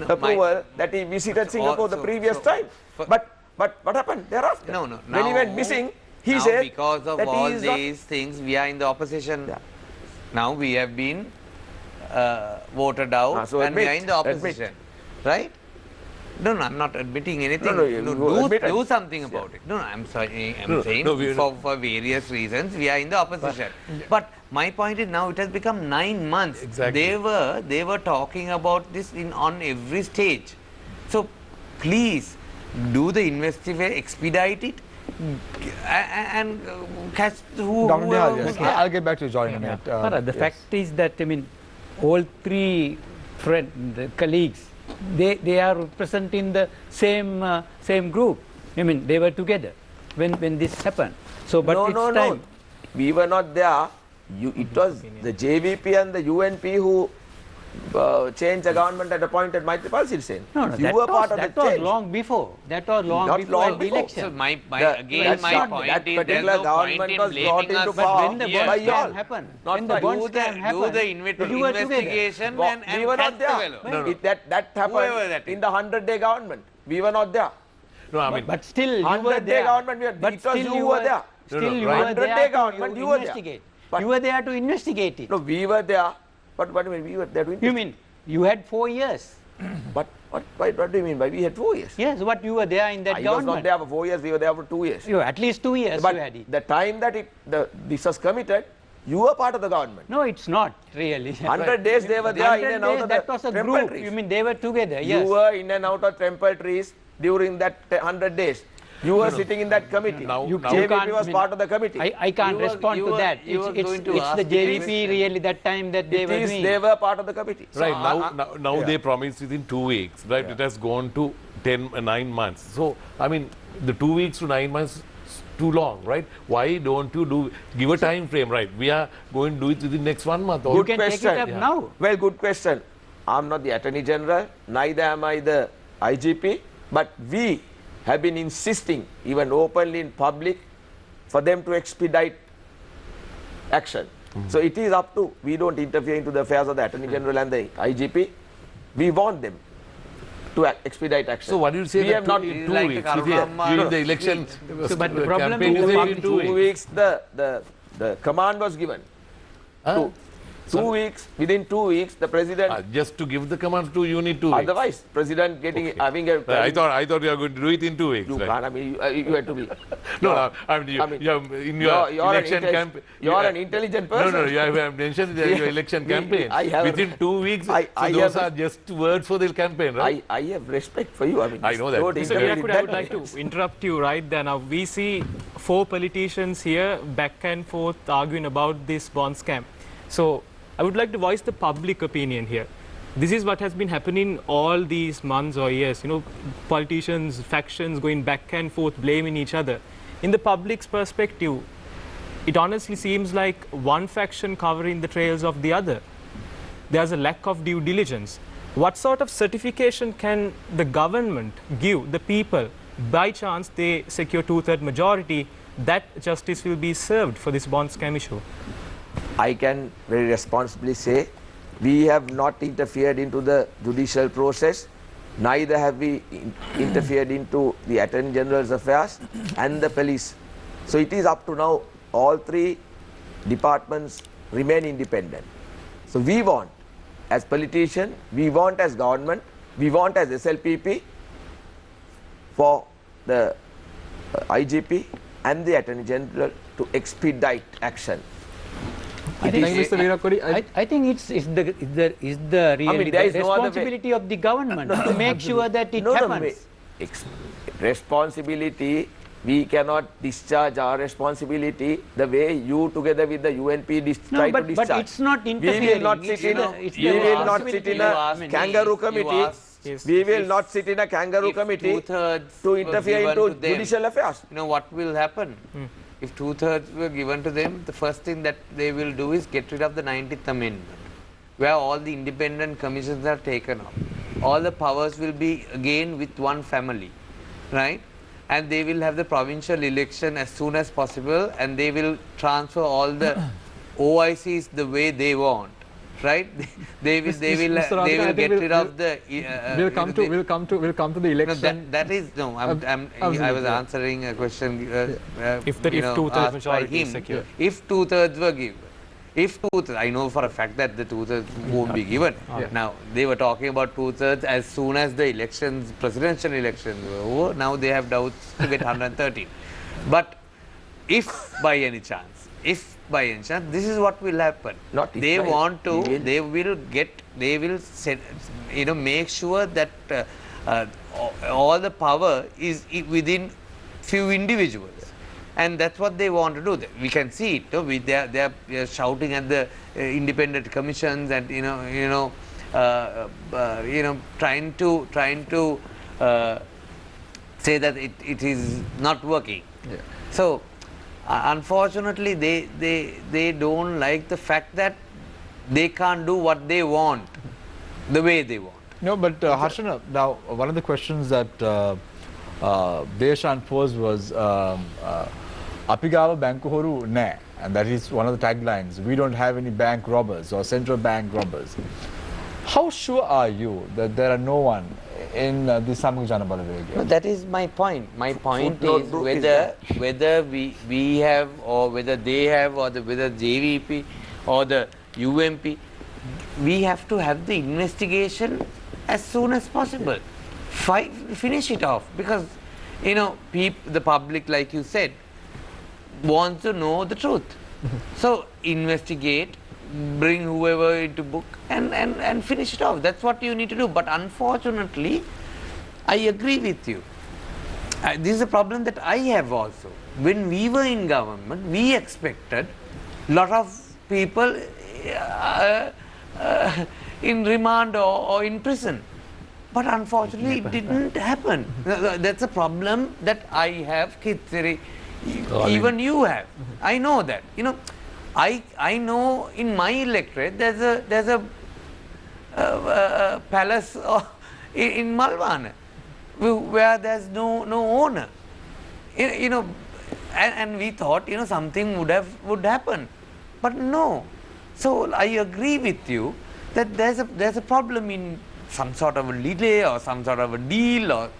approval, that he visited Singapore the previous time. But what happened thereafter? When he went missing, he said because of that all these things, we are in the opposition. Yeah. Now we have been voted out so and we are in the opposition. Right? No, I'm not admitting anything. Do something about it. I'm sorry. I'm saying for various reasons we are in the opposition. But my point is now it has become 9 months. Exactly. They were talking about this on every stage. So please do the investigation, expedite it, and catch Dr. Nihal, yes. I'll get back to you, Joy, in a minute. The fact is that, I mean, all three colleagues, they are representing the same group. I mean, they were together when this happened. So, but No. We were not there. It was the JVP and the UNP who changed the government and appointed Maithripal Sirisena. No, you were part of the change. That was long before. That was long before the election. So my point is, that particular government was brought into power when the bond scam happened, do the investigation and we were not catch the there. That happened in the 100-day government. We were not there. No, I mean, but still you were 100-day there. government, it was you were there. Still you right. were there 100-day to government, you were there. investigate. But- You were there to investigate it. No, we were there. But what do you mean? We were there to You mean you had 4 years? But what do you mean by we had 4 years? Yes, but you were there in that I government. was not there for 4 years, we were there for 2 years. You at least 2 years But you had it. the time that this was committed, you were part of the government. No, it's not really. 100 days they were there in and out of that the was a temple group. trees. You mean they were together? Yes. You were in and out of temple trees during that 100 days. You were sitting in that committee. You JVP can't- was part of the committee. I can't respond to that. It's the JVP really that time that they were doing. They were part of the committee. Right, now they promised within 2 weeks, right? It has gone to 9 months. So, I mean, the 2 weeks to 9 months is too long, right? Why don't you give a time frame, right? We are going to do it within next 1 month. You can take it up now. Well, good question. I'm not the Attorney General, neither am I the IGP, but we have been insisting, even openly in public, for them to expedite action. So it is up to, we don't interfere into the affairs of the Attorney General and the IGP. We want them to expedite action. So what do you say? We have not in 2 like weeks, Karuna during the election but the problem campaign is is the in 2 weeks. 2 weeks, the command was given. Huh? 2 weeks, within 2 weeks, the president. Just to give the command to you need 2 weeks. Otherwise, president having a. I thought you are going to do it in 2 weeks. You right? can't. I mean, you have to be. No, I mean, in your election campaign. You are an intelligent person. No, you have mentioned that your election campaign. Within 2 weeks, those are just words for the campaign, right? I have respect for you. I mean, I know that. don't Mr. interfere Weerakkody, with I that would like way. to interrupt you right there. Now, we see 4 politicians here back and forth arguing about this bond scam. So, I would like to voice the public opinion here. This is what has been happening all these months or years. You know, politicians, factions going back and forth, blaming each other. In the public's perspective, it honestly seems like one faction covering the trails of the other. There's a lack of due diligence. What sort of certification can the government give the people by chance they secure 2/3 majority that justice will be served for this bond scam issue? I can very responsibly say we have not interfered into the judicial process, neither have we interfered into the Attorney General's affairs and the police. So it is up to now, all three departments remain independent. So we want, as politicians, we want as government, we want as SLPP for the IGP and the Attorney General to expedite action. Thank you, Mr. Weerakkody. I think it's the really there the is no other way. responsibility of the government to make sure that it No, happens. responsibility, we cannot discharge our responsibility the way you together with the UNP try to discharge. But it's not We interfering. will not sit in a, It's we the will not sit responsibility in of- a I mean, kangaroo committee. Yes. We will If- not sit in a kangaroo if committee two-thirds to were interfere given into to them, judicial affairs. You know what will happen? If 2/3 were given to them, the first thing that they will do is get rid of the 19th Amendment, where all the independent commissions are taken off. All the powers will be again with one family, right? And they will have the provincial election as soon as possible, and they will transfer all the OICs the way they want, right? they will Mr. Rajakaruna, I think get rid of the. We'll come to the No, election. that is no. I was absolutely, yeah. answering a question. If the- you if know, two-thirds asked by majority is him. secured. If 2/3 were given, if 2/3, I know for a fact that the 2/3 won't be given. Now they were talking about 2/3 as soon as the elections, presidential elections were over. Now they have doubts to get 113. But if by any chance, this is what will happen. Not if They by- want to. we will. They will set, make sure that all the power is within few individuals, and that's what they want to do. We can see it. No? They are shouting at the independent commissions, and trying to say that it is not working. So unfortunately, they don't like the fact that they can't do what they want the way they want. No, but Harshana, now one of the questions that Deshan posed was Apigawa Banku Horu Ne, and that is one of the taglines. We don't have any bank robbers or central bank robbers. How sure are you that there are no one in the Samgujana Balavegya? No, that is my point. My point Footnote is book whether we have, or whether they have, or whether JVP or the UMP, we have to have the investigation as soon as possible. Finish it off, because the public, like you said, wants to know the truth. So investigate, bring whoever into book, and finish it off. That's what you need to do. But unfortunately, I agree with you. This is a problem that I have also. When we were in government, we expected a lot of people in remand or in prison. But unfortunately, it didn't happen. That's a problem that I have, Kithsiri. Even you have. I know that. I know in my electorate there's a palace in Malvan where there's no owner. And we thought something would happen, but no. So I agree with you that there's a problem in some sort of a delay or some sort of a deal, or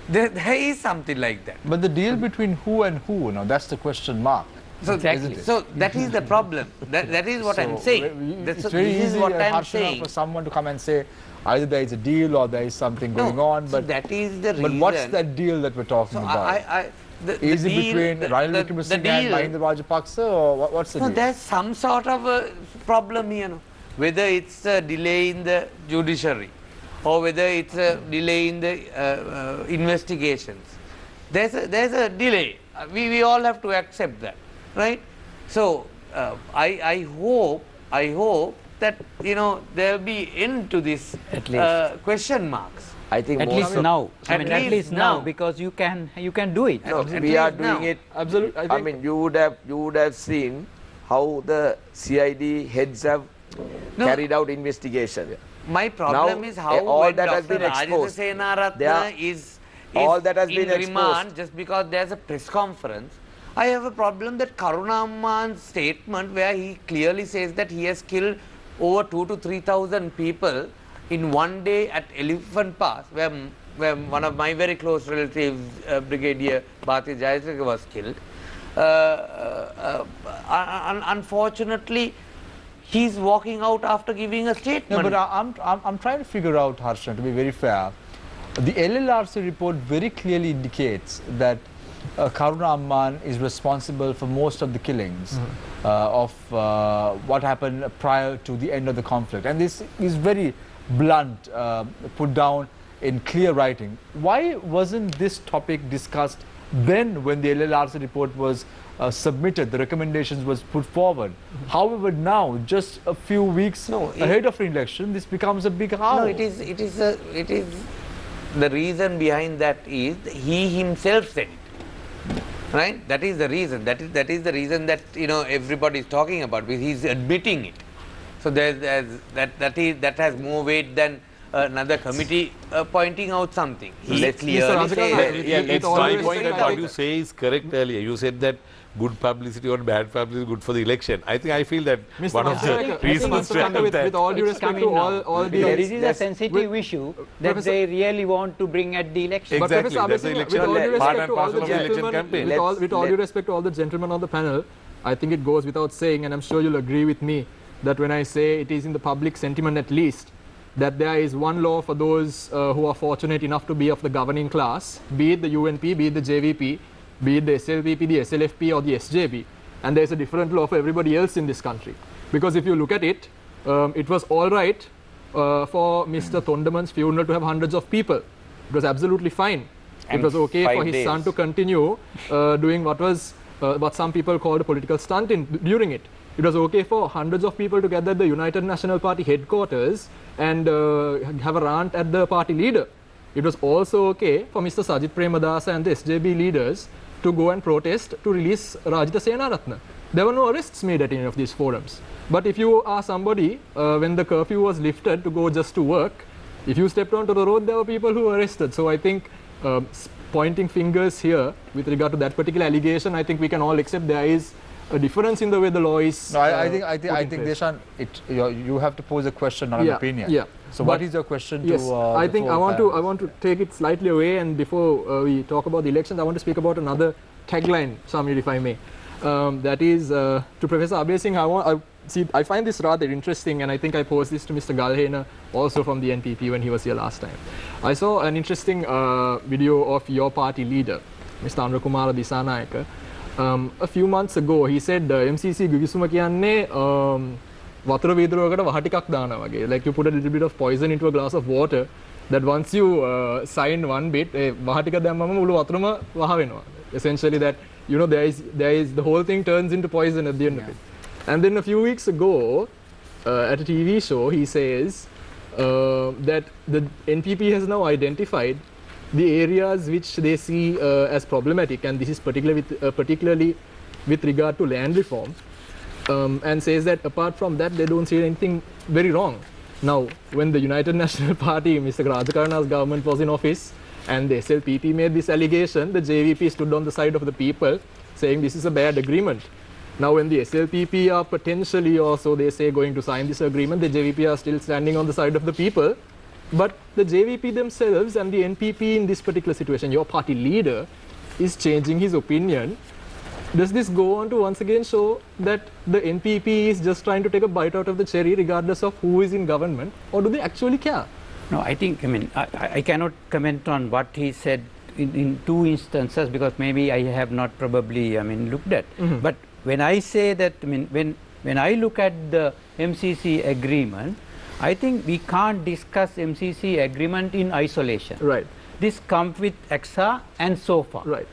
there is something like that. But the deal between who and who, now that's the question mark. So Exactly. So that is the problem. That is what I'm saying. It's This very is easy, what I'm Harshana, saying. for someone to come and say either there is a deal or there is something going on. so But that is the reason. But what's that deal that we're talking So about? the Is it deal- between the- Ranil the- Wickremesinghe the and deal- Mahinda Rajapaksa, or what's the No, deal? there's some sort of a problem here. Whether it's a delay in the judiciary or whether it's a delay in the investigations. There's a delay. We all have to accept that, right? So I hope that there will be end to this At least. question marks. I think At most least of- now. At At least least now, now. because you can do it. No, At we are least now. doing it. Absolutely. I mean, you would have seen how the CID heads have No. carried out investigation. My problem Now, is how all when that has Dr. been exposed. Rajasenaratne They are- is all that has in been remand exposed. just because there's a press conference. I have a problem that Karuna Amman's statement where he clearly says that he has killed over 2,000 to 3,000 people in one day at Elephant Pass, where one of my very close relatives, Brigadier Bhati Jayasrika, was killed. Unfortunately, he's walking out after giving a statement. No, but I'm trying to figure out, Harshana, to be very fair. The LLRC report very clearly indicates that Karuna Amman is responsible for most of the killings of what happened prior to the end of the conflict. And this is very blunt, put down in clear writing. Why wasn't this topic discussed then when the LLRC report was submitted, the recommendations was put forward? However, now, just a few weeks ahead of an election, this becomes a big how. No, it is the reason behind that is he himself said it, right? That is the reason. That is the reason that everybody is talking about, because he is admitting it. So that has more weight than another committee pointing out something. He clearly says. My point that what you say is correct earlier. You said that good publicity or bad publicity is good for the election. I feel that Mr. one of the reasons to have that. With all due respect to all the... This is a sensitive issue that they really want to bring at the election. Exactly, But that's the election, part and parcel of the election campaign. With all due respect to all the gentlemen on the panel, I think it goes without saying, and I'm sure you'll agree with me, that when I say it is in the public sentiment at least, that there is one law for those who are fortunate enough to be of the governing class, be it the UNP, be it the JVP, be it the SLPP, the SLFP or the SJP, and there is a different law for everybody else in this country. Because if you look at it, it was all right for Mr. Thondaman's funeral to have hundreds of people. It was absolutely fine. And it was okay for his days. son to continue doing what some people called a political stunt during it. It was okay for hundreds of people to gather at the United National Party headquarters and have a rant at the party leader. It was also okay for Mr. Sajith Premadasa and the SJB leaders to go and protest to release Rajita Senaratne. There were no arrests made at any of these forums. But if you are somebody, when the curfew was lifted to go just to work, if you stepped onto the road, there were people who were arrested. So I think pointing fingers here with regard to that particular allegation, I think we can all accept there is a difference in the way the law is. No, I think Deshan, you have to pose a question, not an opinion. Yeah. So what is your question to? Yes, I think I want to take it slightly away, and before we talk about the elections, I want to speak about another tagline, Samir, if I may. That is to Professor Abeysinghe. I find this rather interesting, and I think I posed this to Mr. Galhena also from the NPP when he was here last time. I saw an interesting video of your party leader, Mr. Andra Kumara Disanayake. A few months ago, he said MCC Gugisuma kiyanne wathura veedurawකට වහ ටිකක් දානවා වගේ. Like you put a little bit of poison into a glass of water, that once you sign one bit, වහ ටික දැම්මම මුළු වතුරම වහ වෙනවා. Essentially that, there is the whole thing turns into poison at the end of it. And then a few weeks ago, at a TV show, he says that the NPP has now identified the areas which they see as problematic, and this is particularly with regard to land reform, and says that apart from that, they don't see anything very wrong. Now, when the United National Party, Mr. Rajakaruna's government was in office, and the SLPP made this allegation, the JVP stood on the side of the people, saying this is a bad agreement. Now, when the SLPP are potentially also, they say, going to sign this agreement, the JVP are still standing on the side of the people. But the JVP themselves and the NPP in this particular situation, your party leader, is changing his opinion. Does this go on to once again show that the NPP is just trying to take a bite out of the cherry regardless of who is in government, or do they actually care? No, I think, I cannot comment on what he said in two instances, because maybe I have not probably, looked at. But when I say that, when I look at the MCC agreement, I think we can't discuss MCC agreement in isolation. Right. This comes with AXA and SOFA. Right.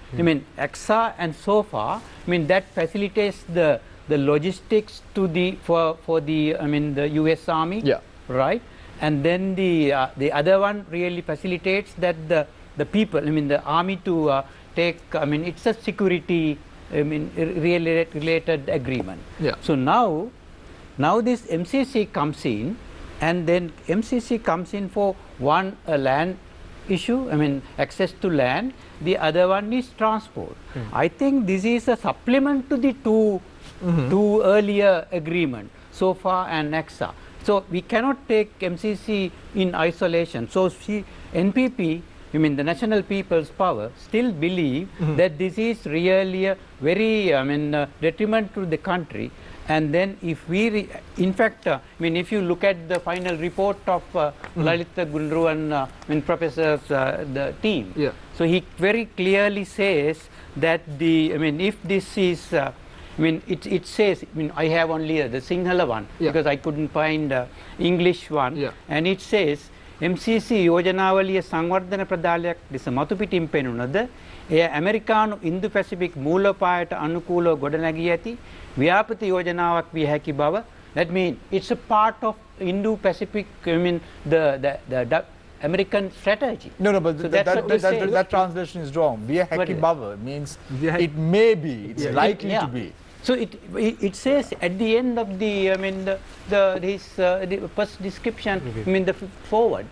AXA and SOFA, that facilitates the logistics to for the the US Army. Yeah. Right. And then the other one really facilitates that the people, the army to take. It's a security related agreement. Yeah. So now this MCC comes in, and then MCC comes in for one land issue, I mean access to land, the other one is transport. I think this is a supplement to the two earlier agreement, SOFA and NACSA. So we cannot take MCC in isolation. So NPP, I mean the National People's Power, still believe that this is really a very detriment to the country. And then if we, in fact, I mean if you look at the final report of Lalitha Gundru and Professor's the team, so he very clearly says that if this is, it says, I have only the Sinhala one because I couldn't find English one, and it says MCC යෝජනාවලිය සංවර්ධන ප්‍රදාලයක් ලෙස මතු පිටින් පෙනුනද එය ඇමරිකානු ඉන්දු Pacific මූලපායට අනුකූලව ගොඩනැගී ඇති ව්‍යාපෘති යෝජනාවක් විය හැකි බව. That means it's a part of Indo-Pacific, the American strategy. No, but So that translation is wrong. Via Heki Baba means it may be, it's likely to be. So it says at the end of the the first description, the forward.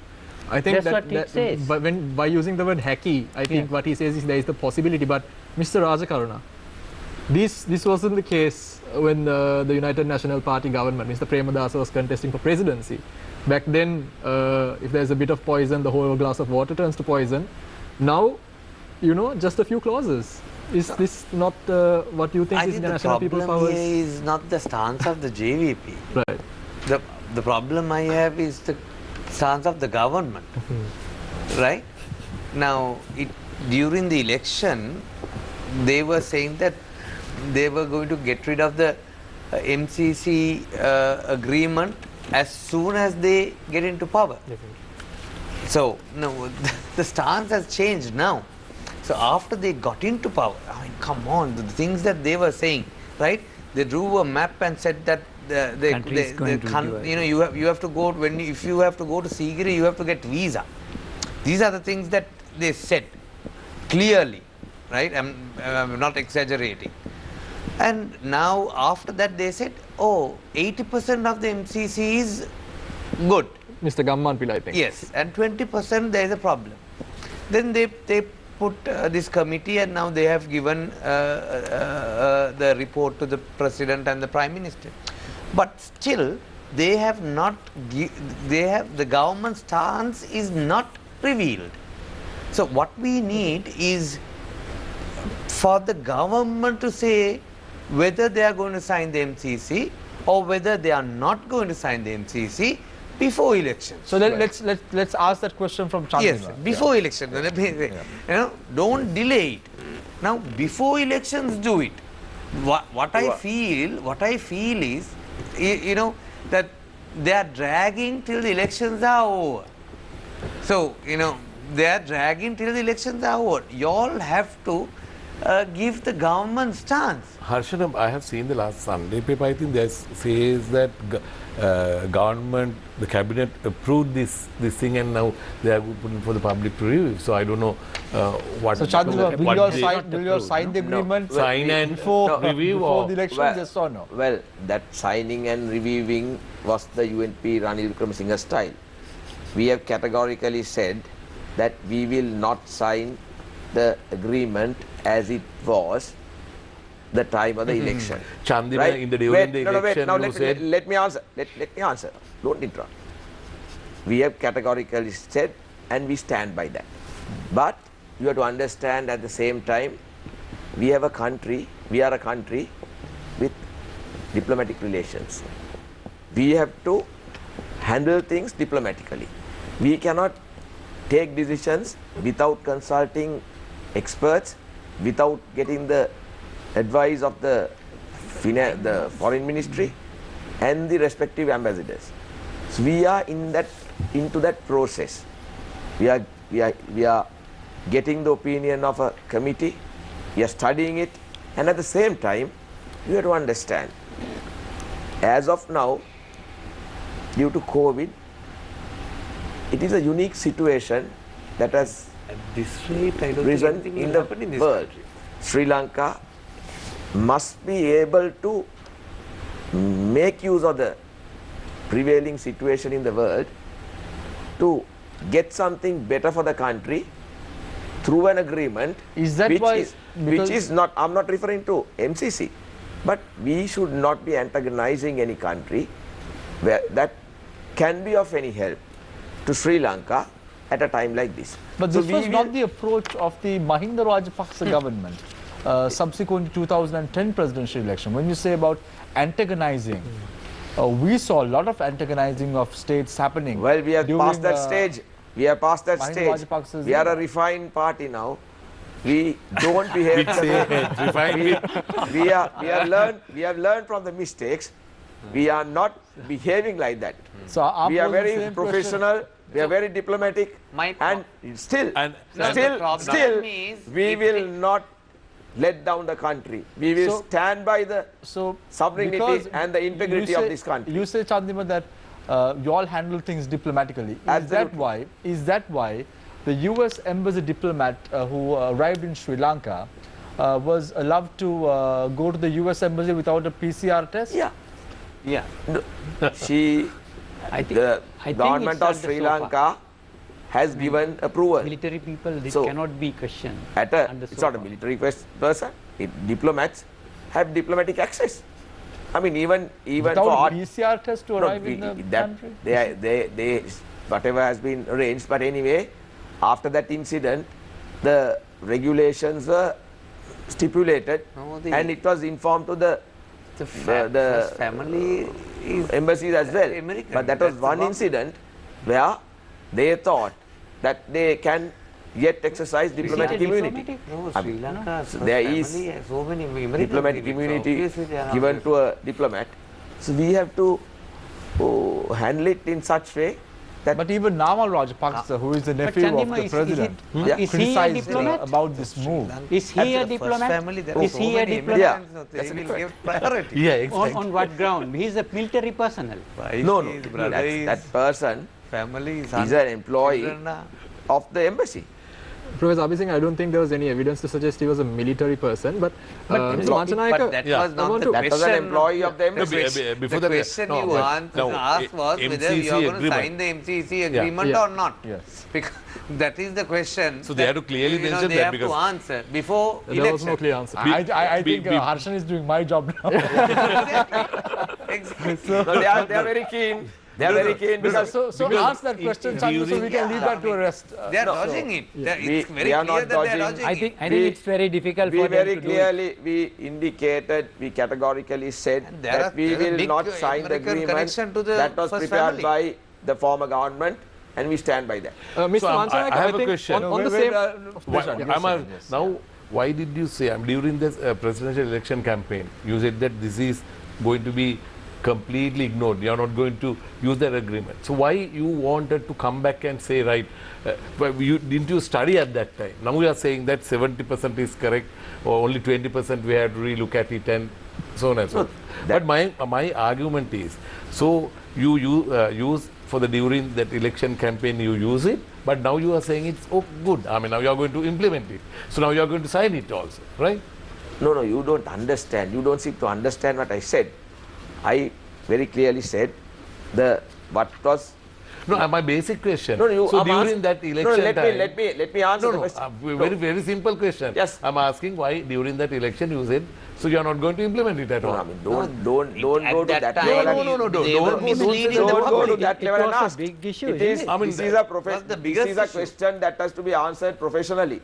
I think that's what it says. But by using the word hacky, I think what he says is there is the possibility. But Mr. Rajakaruna, this wasn't the case when the United National Party government, Mr. Premadasa, was contesting for presidency. Back then, if there's a bit of poison, the whole glass of water turns to poison. Now, just a few clauses. Is this not what you think is the National People's Power? I think the problem here is not the stance of the JVP. Right. The problem I have is the stance of the government. Right? Now, during the election, they were saying that they were going to get rid of the MCC agreement as soon as they get into power. So, no, the stance has changed now. So after they got into power, I mean, come on, the things that they were saying, right? They drew a map and said that you have to go if you have to go to Sigiri, you have to get visa. These are the things that they said clearly, right? I'm not exaggerating. And now after that they said, 80% of the MCC is good. Mr. Gamman Pillai, I think. Yes, and 20% there is a problem. Then they put this committee, and now they have given the report to the President and the Prime Minister. But still, they have not, the government stance is not revealed. So what we need is for the government to say whether they are going to sign the MCC or whether they are not going to sign the MCC before elections. So let's ask that question from Chandima. Yes, before election. Don't delay it. Now, before elections, do it. What I feel is, that they are dragging till the elections are over. So, they are dragging till the elections are over. You all have to give the government stance. Harshana, I have seen the last Sunday paper. I think there says that government, the cabinet approved this thing, and now they are putting for the public to review. So I don't know what. So Chandima, will you sign the agreement? Sign and before review the election? Yes or no? Well, that signing and reviewing was the UNP Ranil Wickremesinghe style. We have categorically said that we will not sign the agreement as it was the time of the election. Chandima, right? during the election, now you said... let me answer. Let me answer. Don't interrupt. We have categorically said, and we stand by that. But you have to understand at the same time, we are a country with diplomatic relations. We have to handle things diplomatically. We cannot take decisions without consulting experts, without getting the advice of the foreign ministry and the respective ambassadors. So we are into that process. We are getting the opinion of a committee. We are studying it, and at the same time, you have to understand. As of now, due to COVID, it is a unique situation that has At this rate, I don't risen think in will the happen in this world. country. Sri Lanka must be able to make use of the prevailing situation in the world to get something better for the country through an agreement, Is that which why- is, because- which is not, I'm not referring to MCC, but we should not be antagonizing any country where that can be of any help to Sri Lanka at a time like this. But So this we was not will- the approach of the Mahinda Rajapaksa government subsequent to 2010 presidential election. When you say about antagonizing, we saw a lot of antagonizing of states happening. Well, we have during, passed that stage. We have passed that Mahinda stage. Rajapaksa's We are a era. refined party now. We don't behave. Which say refined with We have learned from the mistakes. We are not behaving like that. So I'm We are posing the very same professional. We are very diplomatic. My And still, And- No, the still, problem still, is we if will the- not let down the country. We will So- stand by the So sovereignty because and the integrity you of say- this country. You say, Chandima, that you all handle things diplomatically. Absolutely. Is that why the U.S. embassy diplomat who arrived in Sri Lanka was allowed to go to the U.S. embassy without a PCR test? Yeah. Yeah. She, I think, the I think government it's of under Sri SOFA. Lanka has given approval. Military people, this So, cannot be questioned. At a, under it's not a SOFA. military person. Diplomats have diplomatic access. I mean, even Without for a art, PCR test to no, arrive in the that country? they whatever has been arranged. But anyway, after that incident, the regulations were stipulated, No, the- and it was informed to the The the family is embassies as well. American. But that was That's the one problem. incident where they thought that they can yet exercise diplomatic immunity. No, Sri Lanka. there is so many American Diplomatic people, so immunity obviously they are given not- to a diplomat. So we have to handle it in such way that But even Nihal Rajapaksa, who is the nephew of Chandima, the president, Yeah. is he a criticized diplomat? about this move. Is he a Absolutely. diplomat? Family, there are Is so he a many diplomat? Yeah, Americans, so that's they a will different- give priority. Yeah, exactly. On what ground? He is a military personnel. Wife no, no, is, brother is, that person family is is an employee children are- of the embassy. Professor Abeysinghe, I don't think there was any evidence to suggest he was a military person, but Mr. Manchanayake, But that Yeah. was not want the to- That was an question. employee of the No, embassy. before The that, question no, you but asked now, was whether MCC you are going to agreement. sign the MCC agreement Yeah. or not. Yes. Because that is the question. So they have to clearly you know, mention they that have because- to answer before there election. was no clear answer. I think be- Harshan is doing my job now. Exactly. No, they are very keen. They are very keen because So ask that question, Chandra, so we can leave that to a rest. They are No, dodging no. it. It's We- very we are clear not that they are dodging. dodging I it. think We- it's very difficult we for them very to do it. clearly, we indicated, we categorically said And there that are- we there is a will big not sign the American agreement connection to the that was first prepared family. by the former government, and we stand by that. Mr. So, I Manchanayake, have a think question. on the same. Now, why did you say, during this presidential election campaign, you said that this is going to be completely ignored, you are not going to use that agreement. So why you wanted to come back and say, right, but didn't you study at that time? Now you are saying that 70% is correct, or only 20% we have to relook at it, and so on and so on. But my argument is, so you use for the during that election campaign you use it, but now you are saying it's good. I mean, now you are going to implement it. So now you are going to sign it also, right? No, you don't understand. You don't seem to understand what I said. I very clearly said what was. No, my basic question. No, you. So I'm during asking- that no, election let time, me answer the no, question. very simple question. Yes. I'm asking why during that election you said so you are not going to implement it at No, all. I mean, don't go to that time, level. No, they were don't misleading go the Don't go to public. that It level and was a ask. big issue, It isn't is. it? I mean, This is a was the this biggest is a issue. question that has to be answered professionally.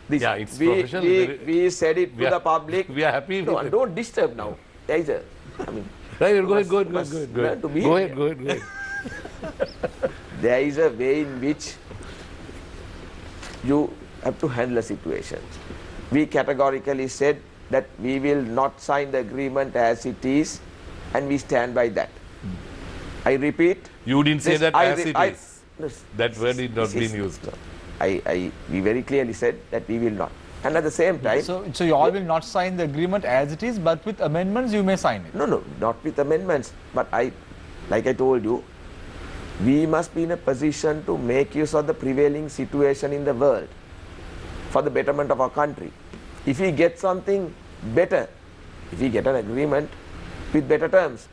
This, Yeah, it's professional, very- we said it we to are- the public. we are happy No, with it. don't disturb now. There is a. I mean, Right, go must- ahead. must Go learn to ahead. behave Go here. ahead. there is a way in which you have to handle a situation. We categorically said that we will not sign the agreement as it is, and we stand by that. I repeat. You didn't say this- that I as re- it I- is. this- That word did not this been is- used. we very clearly said that we will not. And at the same time, So you all will not sign the agreement as it is, but with amendments you may sign it. no, not with amendments, but like I told you, we must be in a position to make use of the prevailing situation in the world for the betterment of our country. If we get something better, if we get an agreement with better terms,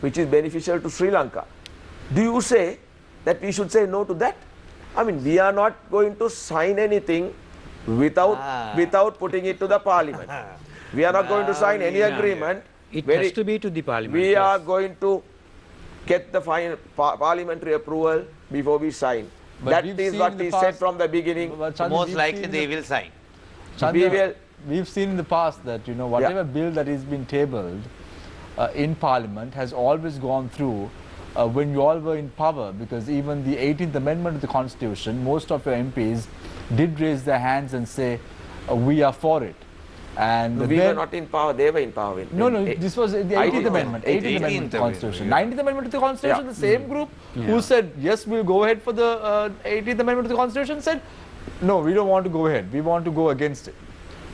which is beneficial to Sri Lanka, do you say that we should say no to that? I mean, we are not going to sign anything without putting it to the parliament. We are not going to sign any agreement. It has to be to the parliament. We are going to get the final parliamentary approval before we sign. But That we've is seen what in the we past- said from the beginning. But Chandra, Most we've likely seen they the- will sign. Chandra, We will- we've seen in the past that whatever bill that is been tabled in Parliament has always gone through when you all were in power, because even the 18th Amendment of the Constitution, most of your MPs did raise their hands and say we are for it. And We then, were not in power, they were in power. no, this was the 18th Amendment, 18th Amendment to the Constitution. 19th Amendment to the Constitution, the same group who said, yes, we'll go ahead for the 18th Amendment to the Constitution said, no, we don't want to go ahead. We want to go against it.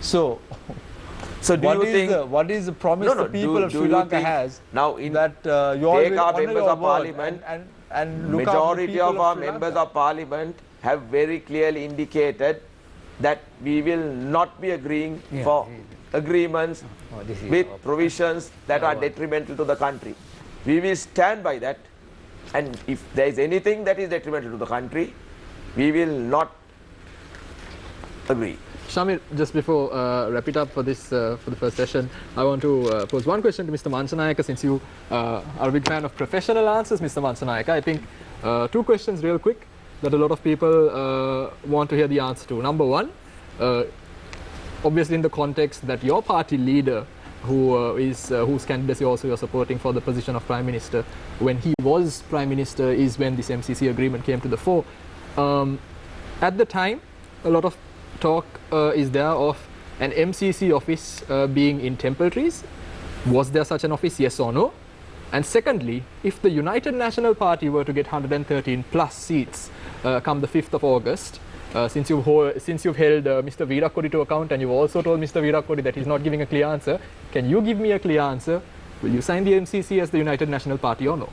So, So do you think what is the promise No, no, the people do- of do Sri you Lanka think has now in that you all take will our honor members your of word parliament, and look after the majority people of our Sri members Lanka? of parliament have very clearly indicated that we will not be agreeing for agreements with provisions that are detrimental to the country. We will stand by that, and if there is anything that is detrimental to the country, we will not agree. Shamir, just before wrap it up for this for the first session, I want to pose one question to Mr. Manchanayake, since you are a big fan of professional answers, Mr. Manchanayake. I think two questions real quick that a lot of people want to hear the answer to. Number one, obviously in the context that your party leader, whose candidacy also you're supporting for the position of Prime Minister, when he was Prime Minister is when this MCC agreement came to the fore. At the time, a lot of talk is there of an MCC office being in Temple Trees. Was there such an office, yes or no? And secondly, if the United National Party were to get 113 plus seats come the 5th of August, since you've held Mr. Weerakkody to account, and you've also told Mr. Weerakkody that he's not giving a clear answer, can you give me a clear answer? Will you sign the MCC as the United National Party or no?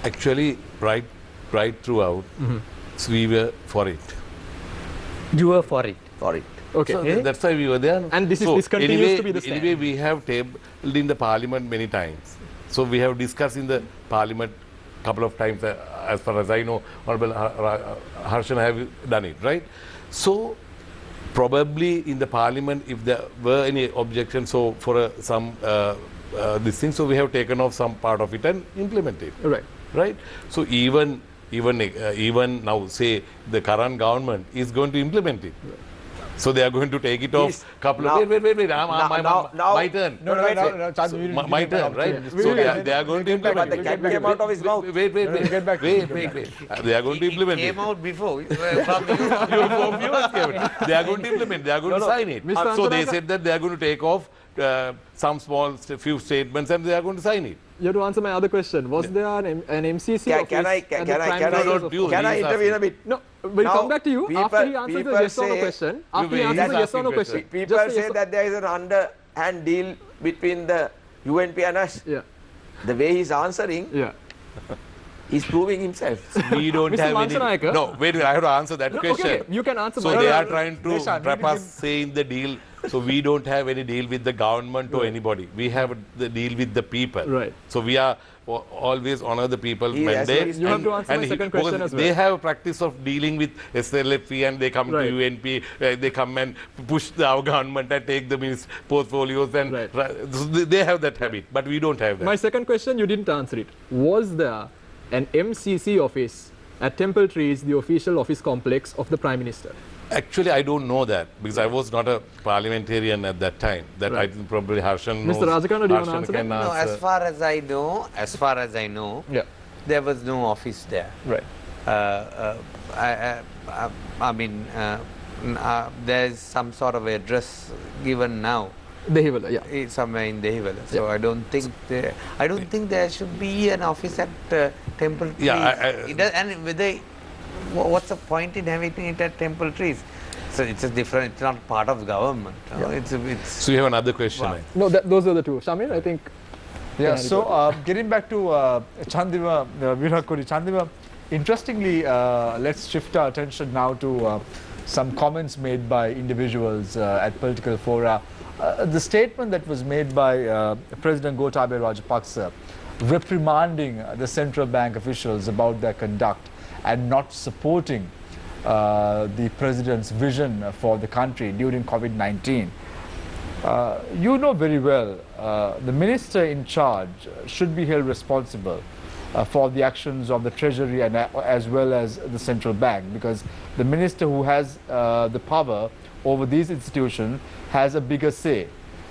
Actually, right throughout, so we were for it. You were for it. For it. Okay. So that's why we were there. And this continues to be the stand. Anyway, we have tabled in the parliament many times. So we have discussed in the parliament couple of times, as far as I know, Honorable Harshana have done it, right? So probably in the parliament, if there were any objections, so for some this thing, so we have taken off some part of it and implemented, Right. right? So even now, say the current government is going to implement it. So they are going to take it off. Couple of wait. My turn. No, Chandra, we My didn't get turn, back right? to So it. they are going to implement But the it. cat came out of his mouth. Wait. They are going to implement Came it. out before from you. They are going to implement. They are going to sign it. Mr. So they Anjanaka- said that they are going to take off some few statements and they are going to sign it. You have to answer my other question. Was there an MCC office Can I at the Prime Minister's no, office? you- Can I he's intervene a asking. bit? No, we'll Now, come back to you after he answers the people yes or no say- question. After he He's answers the yes or no asking question. question. People Just a say yes or- that there is an underhand deal between the UNP and us. Yeah, The way he's answering, yeah. he's proving himself. We don't Mr. have Manchanayake? any. No, wait, I have to answer that No, question. okay, you can answer So my- they No, are no, trying to Deshan, trap you us saying the deal. So we don't have any deal with the government or anybody. We have the deal with the people. Right. So we are always honor the people's He has mandate. to- You have to answer my second question because as well. They have a practice of dealing with SLFP and they come Right. to UNP, they come and push our government and take the portfolios and Right. so they have that habit, but we don't have that. My second question, you didn't answer it. Was there an MCC office at Temple Trees, the official office complex of the Prime Minister? Actually, I don't know that because I was not a parliamentarian at that time. That I Right. think probably Harshan knows. Mr. Rajakaruna, do you want to Harshan answer can that? No, answer. as far as I know, Yeah, there was no office there. right. I mean, there's some sort of address given now Dehiwala, yeah. somewhere in Dehiwala. So I don't think there should be an office at Temple Trees. Yeah, It does, and what's the point in having it at Temple Trees? So it's a different. It's not part of government. It's So you have another question. Wow. No, those are the two. Shamir, I think. Yeah, so getting back to Chandima Weerakkody. Chandima, interestingly, let's shift our attention now to some comments made by individuals at political fora. The statement that was made by President Govt Rajapaksa reprimanding the central bank officials about their conduct and not supporting the president's vision for the country during COVID-19. You know very well the minister in charge should be held responsible for the actions of the treasury and as well as the central bank, because the minister who has the power over these institutions has a bigger say.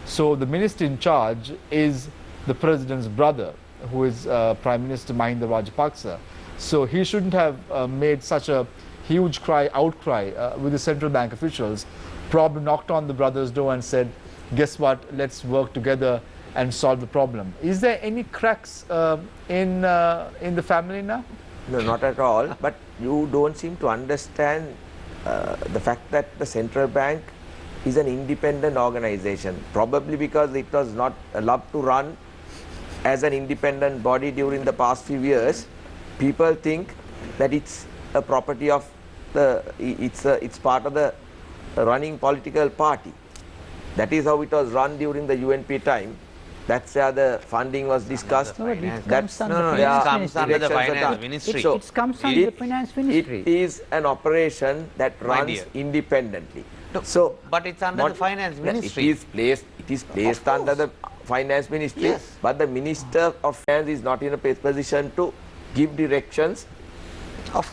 So the minister in charge is the president's brother, who is Prime Minister Mahinda Rajapaksa. So he shouldn't have made such a huge outcry with the central bank officials, probably knocked on the brother's door and said, guess what, let's work together and solve the problem. Is there any cracks in the family now? No, not at all. But you don't seem to understand the fact that the central bank is an independent organization. Probably because it was not allowed to run as an independent body during the past few years, people think that it's a property of the, it's part of the running political party. That is how it was run during the UNP time. That's where the funding was discussed. That's It comes under the finance ministry. So it comes under the finance ministry. It is an operation that runs independently. No, So, but it's under the finance ministry. It is placed under the finance ministry, Yes. but the minister of finance is not in a position to give directions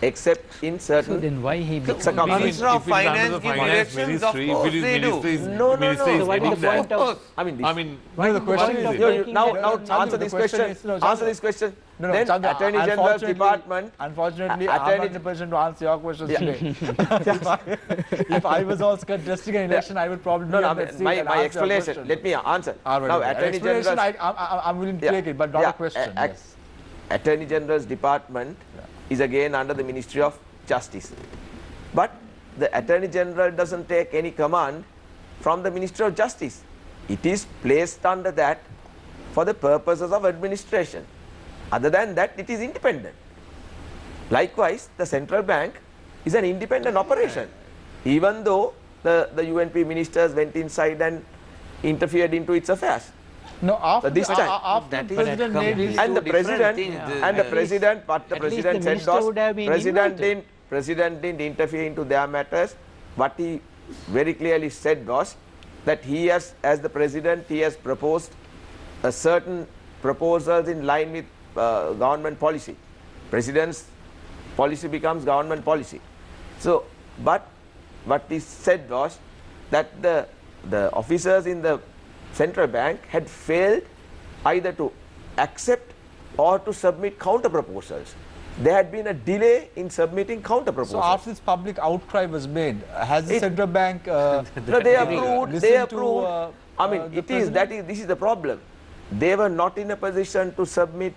except in So certain. then why he became circumstances. Minister of if it's under Finance the give finance directions, of ministry, course if it is they do. ministry is, No, ministry is no. What is heading the point that. of I mean, I mean, No, the question point of is, making now that- answer the this question question. is- no, Answer Chandra. this question. No, Then Chandra, Attorney General's department. Unfortunately, Attorney- I'm not in a position to answer your questions today. if I was also contesting an election, I would probably No, be no, on that seat my and answer your explanation. question. Let me answer. All right, Now, okay. Attorney Explanation, General's. I'm willing to Yeah, take it, but not yeah, a question. Yes. Attorney General's department is again under the Ministry of Justice. But the Attorney General doesn't take any command from the Ministry of Justice. It is placed under that for the purposes of administration. Other than that, it is independent. Likewise, the central bank is an independent operation. Even though the UNP ministers went inside and interfered into its affairs. No, after This time. after That the is president made his And the different president, things. and the president, what the at least president the said minister would have was, been president didn't interfere into their matters. What he very clearly said was that he has, as the president, he has proposed a certain proposals in line with government policy. President's policy becomes government policy. So, but what he said was that the officers in the central bank had failed either to accept or to submit counter proposals. There had been a delay in submitting counter So proposals. after this public outcry was made, has the It- central bank no, they approved. listened They to, approved. I mean, the it is that is this is the problem. They were not in a position to submit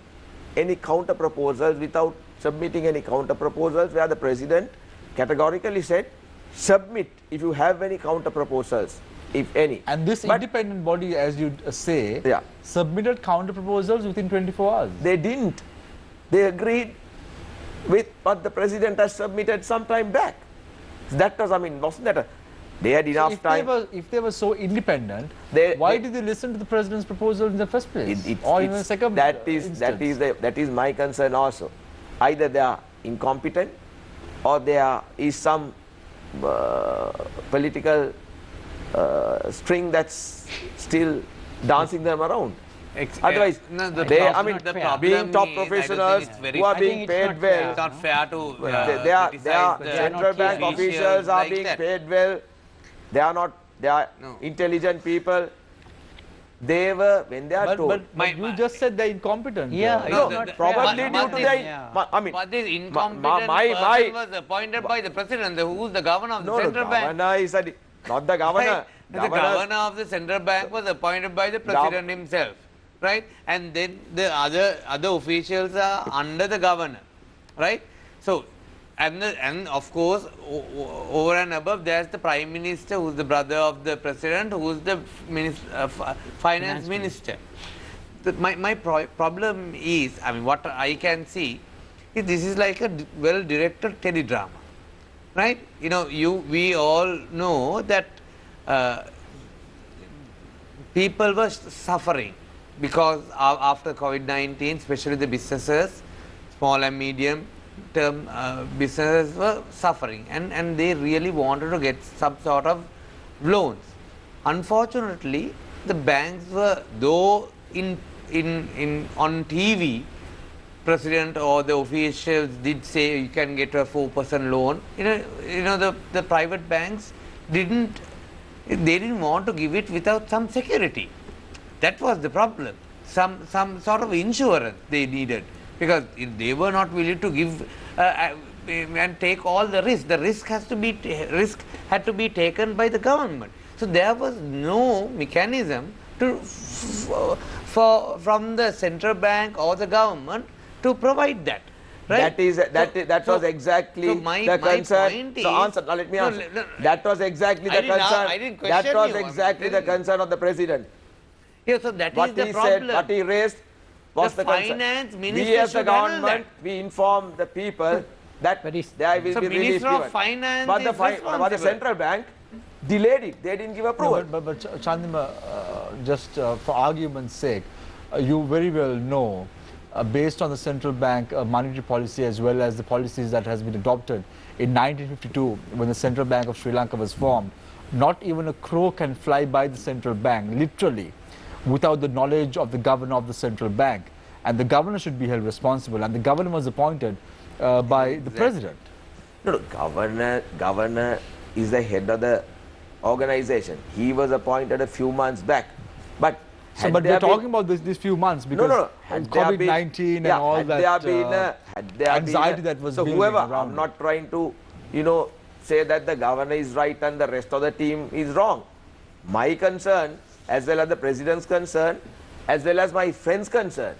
any counter proposals without submitting any counter proposals, where the president categorically said, submit if you have any counter proposals, if any. And this But independent body, as you say, Yeah. submitted counter proposals within 24 hours. they didn't. They agreed with what the president has submitted some time back. That was, I mean, wasn't that they had So enough time. if they were so independent, They- why they- did they listen to the president's proposal in the first place? It's- or even it's- a second that is instance? that is my concern also. Either they are incompetent, or there is some political string that's still dancing them around. Otherwise, I mean, being top professionals who are being paid well, It's not fair to they are criticize the central bank officials are like being that. paid well. They are not. They are No. intelligent people. They were when they are But, told. but you just said they're incompetent. Yeah, No, it's not probably fair. due to But their. yeah. I mean, But this my- incompetent my- person was appointed by the president, who's the governor of the no, the central bank. governor is not the governor. Right? The governor of the central bank was appointed by the president himself, right? And then the other officials are under the governor, right? So, and of course, over and above, there's the prime minister, who's the brother of the president, who's the finance minister. My problem is, I mean, what I can see is this is like a well-directed teledrama, right? You know, we all know that people were suffering because after COVID-19, especially the businesses, small and medium term businesses were suffering, and they really wanted to get some sort of loans. Unfortunately, the banks were, though on TV, president or the officials did say you can get a 4% loan. The private banks didn't want to give it without some security. That was the problem. Some sort of insurance they needed, because they were not willing to give and take all the risk. The risk had to be taken by the government. So there was no mechanism from the central bank or the government to provide that. Right? That was exactly the concern. Now let me answer. That was exactly the concern. That was exactly the concern of the president. Yeah, so that what is the he problem. said, what he raised was the finance concern. minister We as the should handle government, we inform the people that there will So be relief Minister of given. Finance But is the responsible. central bank delayed it. They didn't give approval. But Chandima, just for argument's sake, you very well know, based on the central bank monetary policy as well as the policies that has been adopted in 1952 when the Central Bank of Sri Lanka was formed, not even a crow can fly by the central bank, literally, without the knowledge of the governor of the central bank. And the governor should be held responsible. And the governor was appointed by the president. No, governor is the head of the organization. He was appointed a few months back. But but we're talking about these few months because COVID-19 and all that anxiety that was building around. I'm not trying to, say that the governor is right and the rest of the team is wrong. My concern, as well as the president's concern, as well as my friend's concern,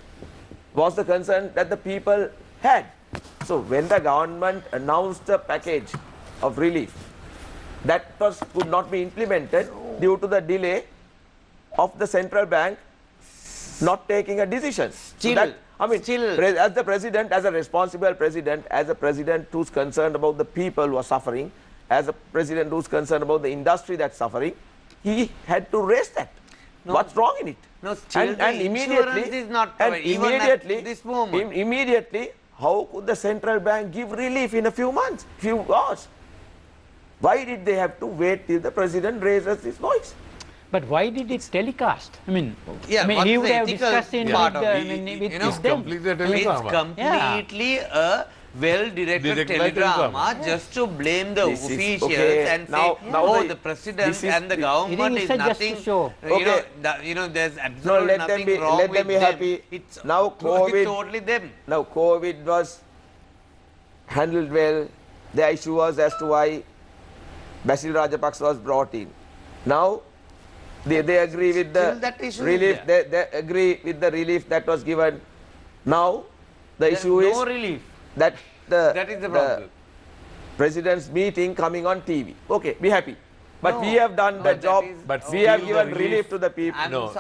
was the concern that the people had. So when the government announced a package of relief, that could not be implemented due to the delay of the central bank not taking a decision. As the president, as a responsible president, as a president who's concerned about the people who are suffering, as a president who's concerned about the industry that's suffering, he had to raise that. No. What's wrong in it? No, still and immediately, is not this moment. Immediately, how could the central bank give relief in a few months, few hours? Why did they have to wait till the president raises his voice? But why did it telecast? I mean, yeah, he would have discussed it with it's completely a teledrama. It's completely a well-directed teledrama just to blame the officials and say, the president and the government is nothing. There's absolutely nothing wrong with them. It's totally them. Now, COVID was handled well. The issue was as to why Basil Rajapaksa was brought in. Now, they agree with the relief. They agree with the relief that was given. Now, the issue is no relief. That is the problem. President's meeting coming on TV. Okay, be happy. But we have done the job. But we have given relief to the people. Let's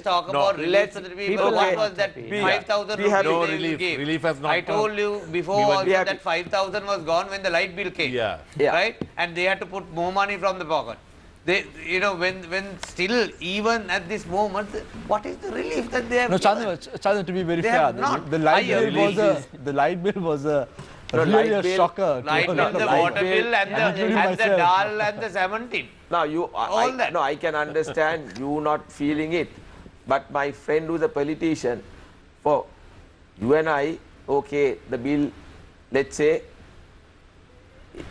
talk about relief to the people. What was that 5,000 rupees no relief. Relief has not I told you before also that 5,000 was gone when the light bill came. Right? And they had to put more money from the pocket. They, when still, even at this moment, what is the relief that they have given? Chandima, to be very fair, the light bill was a really a shocker. Light bill, the water bill, and the dal and the 17. Now, I can understand you not feeling it. But my friend who is a politician, for you and I, okay, the bill, let's say,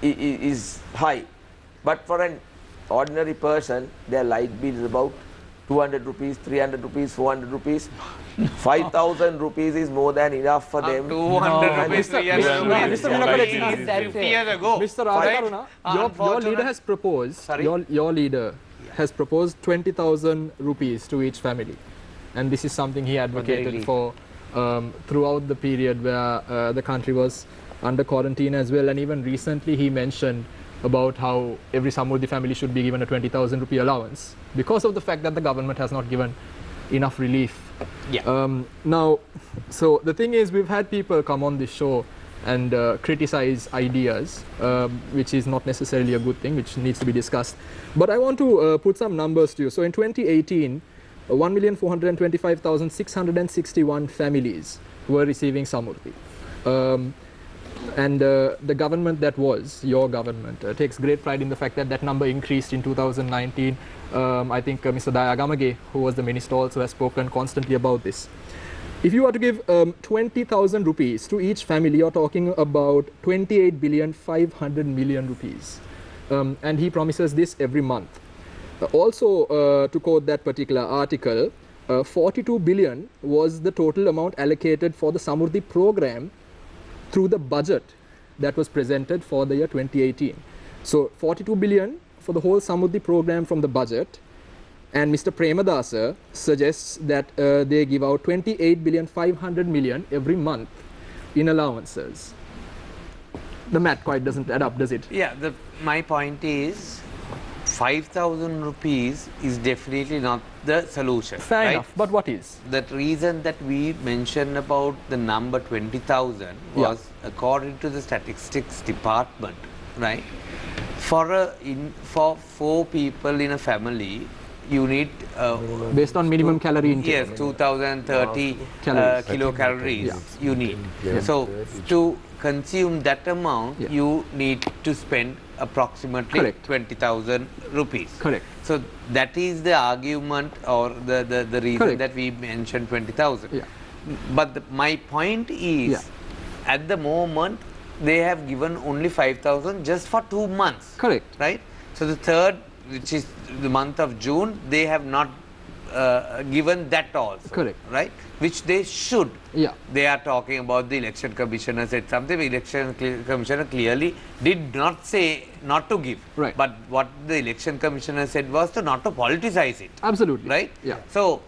is high. But for an ordinary person, their light bill is about 200 rupees, 300 rupees, 400 rupees. 5,000 rupees is more than enough for them. 200 rupees, 300 rupees. Mr. Weerakkody, 50 years ago. Mr. Rajakaruna, your leader has proposed, your leader has proposed 20,000 rupees to each family. And this is something he advocated for throughout the period where the country was under quarantine as well. And even recently he mentioned about how every Samurdhi family should be given a 20,000 rupee allowance because of the fact that the government has not given enough relief. Now, so the thing is, we've had people come on this show and criticize ideas, which is not necessarily a good thing, which needs to be discussed. But I want to put some numbers to you. So in 2018, 1,425,661 families were receiving Samurdhi. And the government that was, your government, takes great pride in the fact that that number increased in 2019. I think Mr. Dayagamage, who was the minister, also has spoken constantly about this. If you were to give 20,000 rupees to each family, you're talking about 28,500,000,000 rupees. And he promises this every month. Also, to quote that particular article, 42 billion was the total amount allocated for the Samurdhi program through the budget that was presented for the year 2018. So 42 billion for the whole Samurdhi program from the budget, and Mr. Premadasa suggests that they give out 28,500,000,000 every month in allowances. The math quite doesn't add up, does it? Yeah, my point is 5,000 rupees is definitely not the solution. Fair right? enough, but what is? The reason that we mentioned about the number 20,000 was according to the statistics department, right? For 4 people in a family, you need based on minimum calorie intake. Yes, 2030 kilocalories you need. Yeah. So to consume that amount, you need to spend approximately 20,000 rupees. Correct. So that is the argument or the reason that we mentioned 20,000. Yeah. But my point is, at the moment, they have given only 5,000 just for 2 months. Correct. Right? So the third, which is the month of June, they have not given that also. Correct. Right? Which they should. Yeah. They are talking about the election commissioner said something. The election commissioner clearly did not say not to give. Right. But what the election commissioner said was to not to politicize it. Absolutely. Right? Yeah. So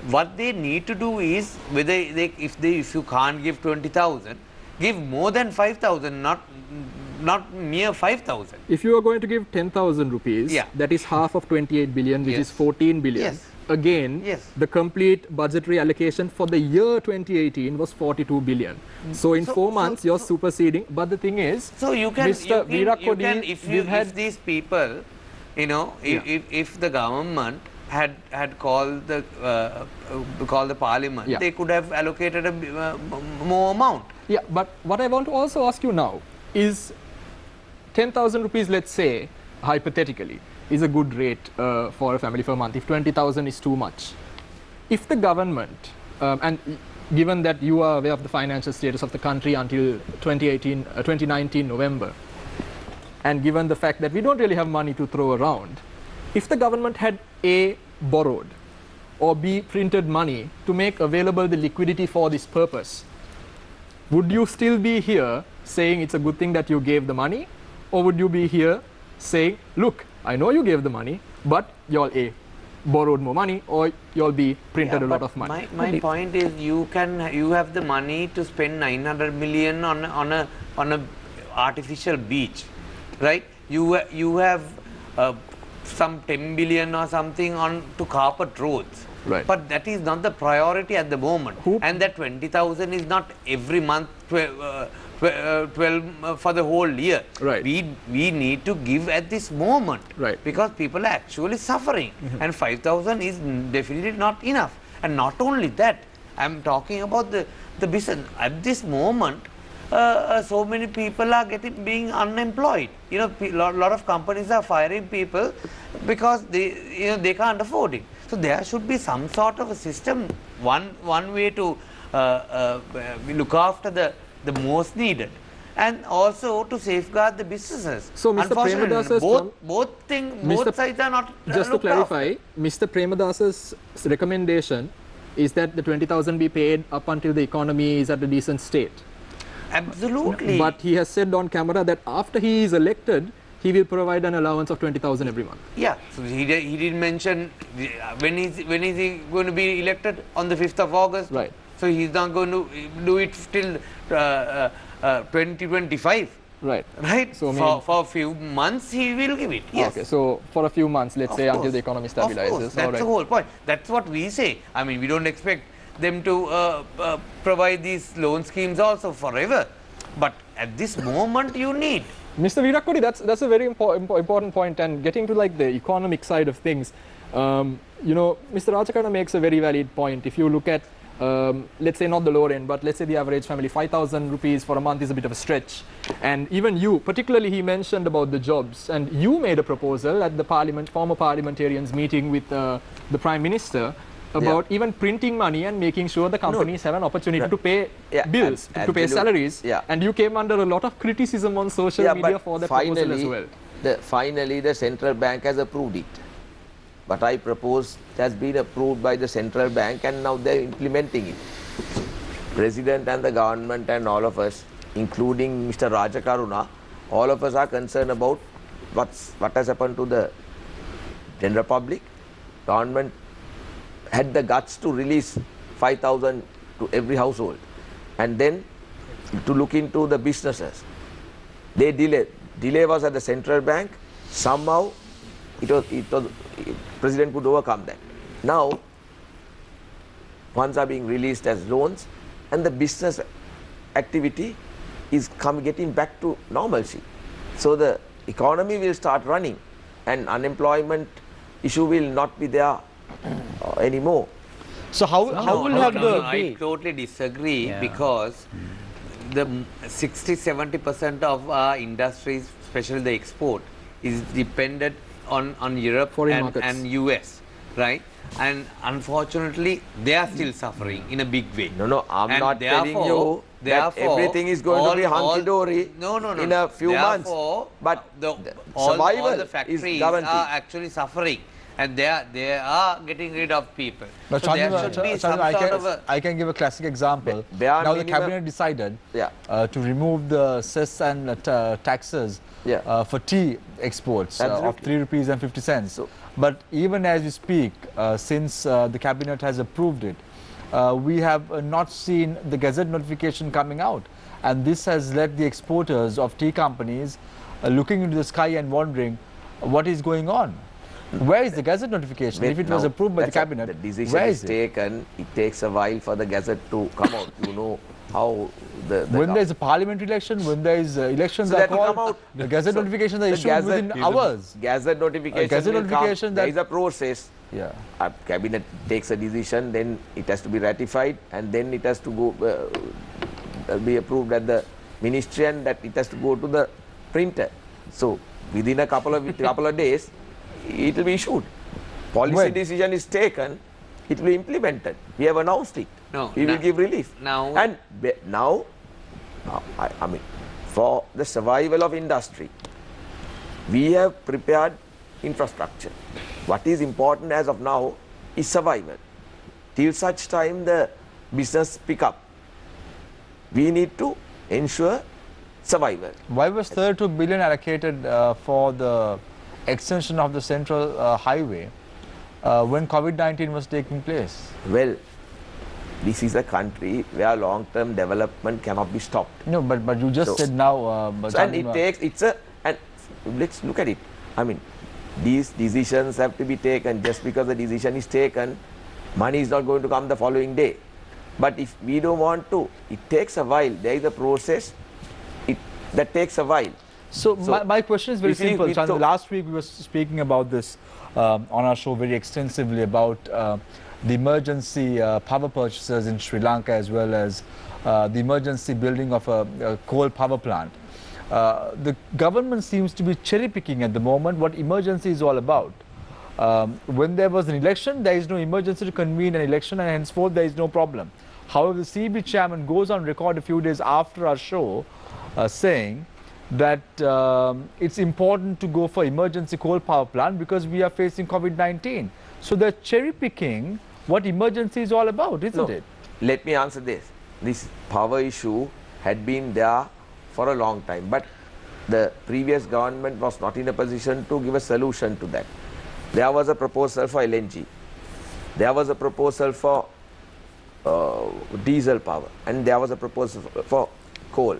what they need to do is, whether if you can't give 20,000, give more than 5,000, not near 5,000. If you are going to give 10,000 rupees, that is half of 28 billion, which is 14 billion. Yes. Again, the complete budgetary allocation for the year 2018 was 42 billion. So in 4 months, you're superseding. But the thing is, so you can, Mr. Weerakkody, if these people, you know, if the government had called the parliament, they could have allocated a more amount. Yeah, but what I want to also ask you now is 10,000 rupees, let's say, hypothetically, is a good rate for a family for a month. If 20,000 is too much, if the government, and given that you are aware of the financial status of the country until 2019 November, and given the fact that we don't really have money to throw around, if the government had A, borrowed, or B, printed money to make available the liquidity for this purpose, would you still be here saying it's a good thing that you gave the money? Or would you be here saying, look, I know you gave the money, but you'll A, borrowed more money, or you'll B, printed a lot of money? My point is, you have the money to spend 900 million on a artificial beach, right? You have some 10 billion or something to carpet roads. Right. But that is not the priority at the moment. And that 20,000 is not every month, 12 for the whole year. Right. We need to give at this moment. Right. Because people are actually suffering. And 5,000 is definitely not enough. And not only that, I'm talking about the business. At this moment, so many people are being unemployed. You know, a lot of companies are firing people because they can't afford it. So there should be some sort of a system, one way to look after the most needed, and also to safeguard the businesses. So, Mr. Premadasa's both sides are not just to clarify, Mr. Premadasa's recommendation is that the 20,000 be paid up until the economy is at a decent state. Absolutely. But he has said on camera that after he is elected, he will provide an allowance of 20,000 every month. Yeah, so he didn't mention when is he going to be elected, on the 5th of August. Right. So he's not going to do it till 2025. Right. Right. So for a few months he will give it. Yes. Okay. So for a few months, let's say, until the economy stabilizes. Of course. That's the whole point. That's what we say. I mean, we don't expect them to provide these loan schemes also forever. But at this moment, you need. Mr. Weerakkody, that's a very important point. And getting to like the economic side of things, you know, Mr. Rajakaruna makes a very valid point. If you look at let's say not the lower end, but let's say the average family, 5,000 rupees for a month is a bit of a stretch. And even you, particularly he mentioned about the jobs, and you made a proposal at the former parliamentarians meeting with the Prime Minister about even printing money and making sure the companies have an opportunity to pay bills, to pay salaries. And you came under a lot of criticism on social media for that proposal as well. Finally, the central bank has approved it. What I proposed has been approved by the central bank, and now they're implementing it. President and the government and all of us, including Mr. Rajakaruna, all of us are concerned about what has happened to the general public. Government had the guts to release 5,000 to every household, and then to look into the businesses. They delayed. Delay was at the central bank. Somehow, President could overcome that. Now, funds are being released as loans, and the business activity is getting back to normalcy. So the economy will start running, and unemployment issue will not be there anymore. So how will have the... I totally disagree, because the 60-70% of our industries, especially the export, is dependent on Europe and US, right? And unfortunately, they are still suffering in a big way. No, I'm not telling you that everything is going to be hunky-dory in a few months. But survival all the factories are actually suffering, and they are getting rid of people. But so there should be some sort of a... I can give a classic example. Now the cabinet decided to remove the cess and taxes for tea exports of 3 rupees and 50 cents. So, but even as we speak, since the cabinet has approved it, we have not seen the Gazette notification coming out, and this has led the exporters of tea companies looking into the sky and wondering what is going on. Where is the Gazette notification? If it was approved by the cabinet, the decision is taken. It takes a while for the Gazette to come out. You know how when there is a parliamentary election, when there is elections are called, the Gazette notifications are issued within hours. Gazette notification there is a process. A cabinet takes a decision, then it has to be ratified, and then it has to go be approved at the ministry, and that it has to go to the printer. So within a couple of days, it will be issued. Policy decision is taken, it will be implemented. We have announced it. We will give relief. I mean, for the survival of industry, we have prepared infrastructure. What is important as of now is survival. Till such time the business pick up, we need to ensure survival. Why was 32 billion allocated for the extension of the central highway when COVID-19 was taking place? Well, this is a country where long-term development cannot be stopped. No, but you just said now. And it takes, and let's look at it. I mean, these decisions have to be taken. Just because the decision is taken, money is not going to come the following day. But if we don't want to, it takes a while. There is a process that takes a while. So my question is very simple. Last week we were speaking about this on our show very extensively about the emergency power purchases in Sri Lanka, as well as the emergency building of a coal power plant. The government seems to be cherry picking at the moment what emergency is all about. When there was an election, there is no emergency to convene an election, and henceforth there is no problem. However, the CB chairman goes on record a few days after our show saying that it's important to go for emergency coal power plant because we are facing COVID-19. So they're cherry picking what emergency is all about, isn't it? Let me answer this. This power issue had been there for a long time, but the previous government was not in a position to give a solution to that. There was a proposal for LNG. There was a proposal for diesel power, and there was a proposal for coal.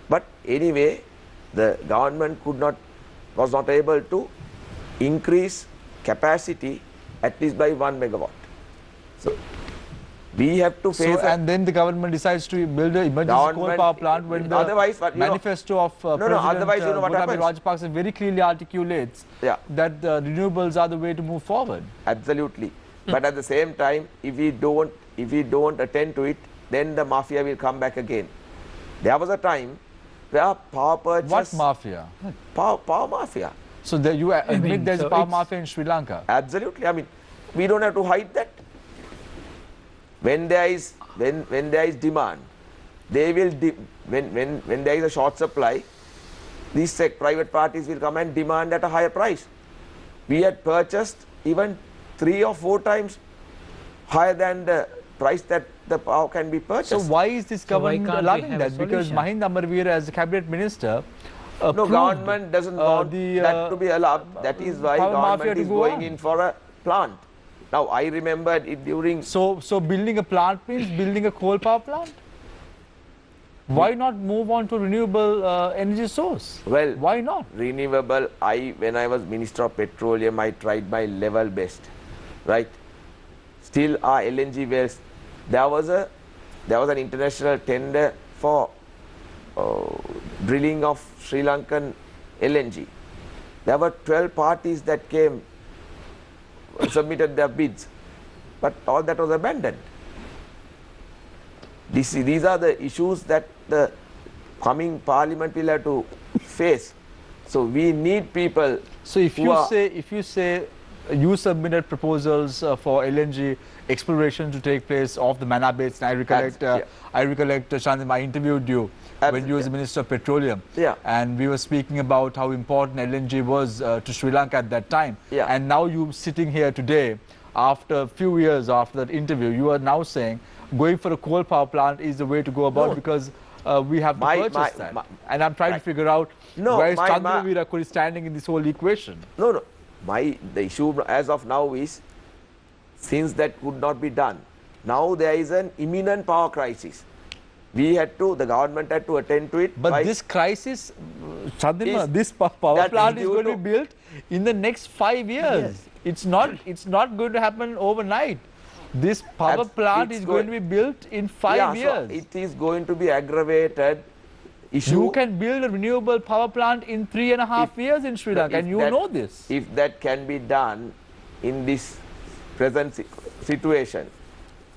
But anyway, the government was not able to increase capacity at least by 1 megawatt. So we have to face. And then the government decides to build an emergency coal power plant when the manifesto of President Govt Rajapaksa very clearly articulates that the renewables are the way to move forward. Absolutely. But at the same time, if we don't if we don't attend to it, then the mafia will come back again. There was a time where power purchase... What mafia? Power mafia. So you admit there's so a power it's- mafia in Sri Lanka? Absolutely. I mean, we don't have to hide that. When there is demand, they will when there is a short supply, these private parties will come and demand at a higher price. We had purchased even 3 or 4 times higher than the price that the power can be purchased. So why is this So why government can't we allowing have a that? Because solution? Mahinda Amarveera, as a cabinet minister, no, approved, government doesn't want the, that to be allowed. That is why power mafia government to is go going on. in for a plant. Now, I remember it during... So building a plant means building a coal power plant? Why not move on to renewable energy source? Well, why not? renewable, when I was Minister of Petroleum, I tried my level best, right? Still our LNG wells, there was an international tender for drilling of Sri Lankan LNG. There were 12 parties that came, submitted their bids, but all that was abandoned. These are the issues that the coming parliament will have to face. So we need people. So if you say you submitted proposals for LNG exploration to take place off the Manna Basin, I recollect Chandima, I interviewed you when you was the Minister of Petroleum, and we were speaking about how important LNG was to Sri Lanka at that time. And now you sitting here today, after a few years after that interview, you are now saying going for a coal power plant is the way to go about because we have to purchase that. And I'm trying to figure out where is Chandima Weerakkody standing in this whole equation. No. The issue as of now is, since that could not be done, now there is an imminent power crisis. The government had to attend to it. But this crisis, Chandima, this power plant is going to be built in the next 5 years. It's not going to happen overnight. This power plant is going to be built in 5 years. So it is going to be aggravated issue. You can build a renewable power plant in 3.5 years in Sri Lanka, and you know this. If that can be done in this present situation,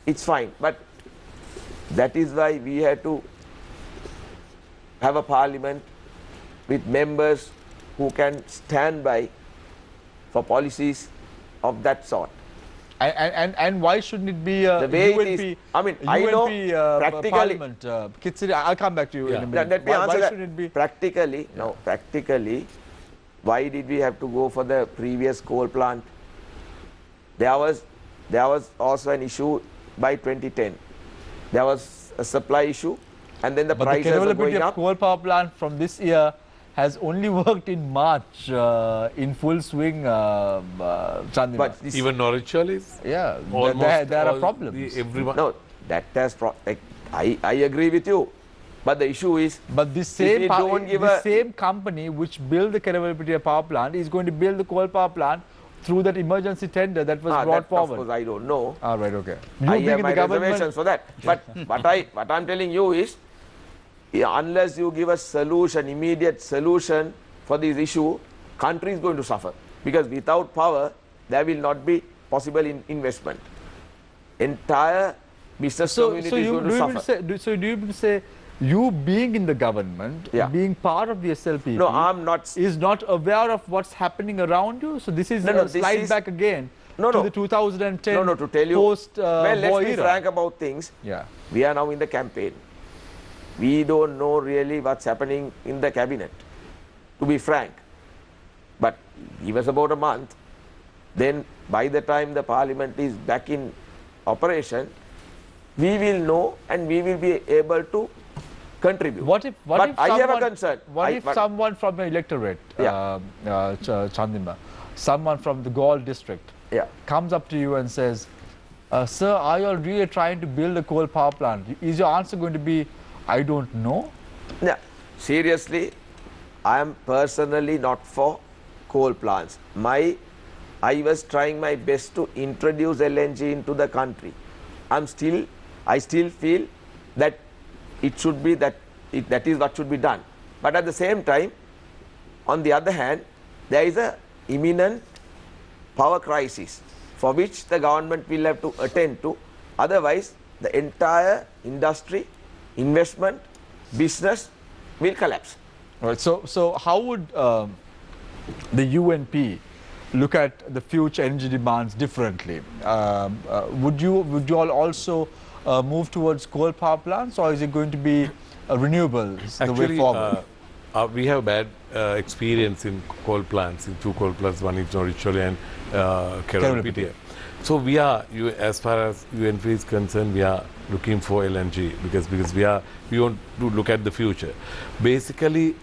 it's fine. But that is why we have to have a parliament with members who can stand by for policies of that sort. And why shouldn't it be the way UNP, it is? I mean, I know practically. Parliament, Kithsiri, I'll come back to you in a minute. Let me answer why that. Shouldn't it be? Practically, no, practically, why did we have to go for the previous coal plant? There was also an issue by 2010. There was a supply issue, and then the prices are going up. But the coal power plant from this year has only worked in March in full swing, Chandima. But Even Norwich is? Yeah, Almost there are problems. Everyone. I agree with you. But the issue is, but the same company which built the Kithsiri power plant is going to build the coal power plant through that emergency tender that was brought forward. Of course, I don't know. All right, okay. I have my reservations for that. But what I'm telling you is, unless you give a solution, immediate solution for this issue, country is going to suffer. Because without power, there will not be possible investment. Entire business community is going to suffer. So do you say you being in the government, being part of the SLP, no, I'm not, is not aware of what's happening around you? So this is a slide back again to the 2010 to tell you, post-war well, let's be era. frank about things. Yeah. We are now in the campaign. We don't know really what's happening in the cabinet, to be frank. But give us about a month, then by the time the parliament is back in operation, we will know and we will be able to contribute. What if I have a concern. What if someone from your electorate, Chandima, someone from the Govt district, comes up to you and says, sir, are you all really trying to build a coal power plant? Is your answer going to be, I don't know? Yeah, seriously, I am personally not for coal plants. I was trying my best to introduce LNG into the country. I still feel that it should be that is what should be done. But at the same time, on the other hand, there is a imminent power crisis for which the government will have to attend to. Otherwise, the entire industry, investment, business will collapse. Right. So how would the UNP look at the future energy demands differently? Would you all also move towards coal power plants, or is it going to be renewables the way forward? We have bad experience in coal plants, in two coal plants, one in Noricholli and Kerala. So we are, as far as UNP is concerned, we are looking for LNG because we want to look at the future. Basically,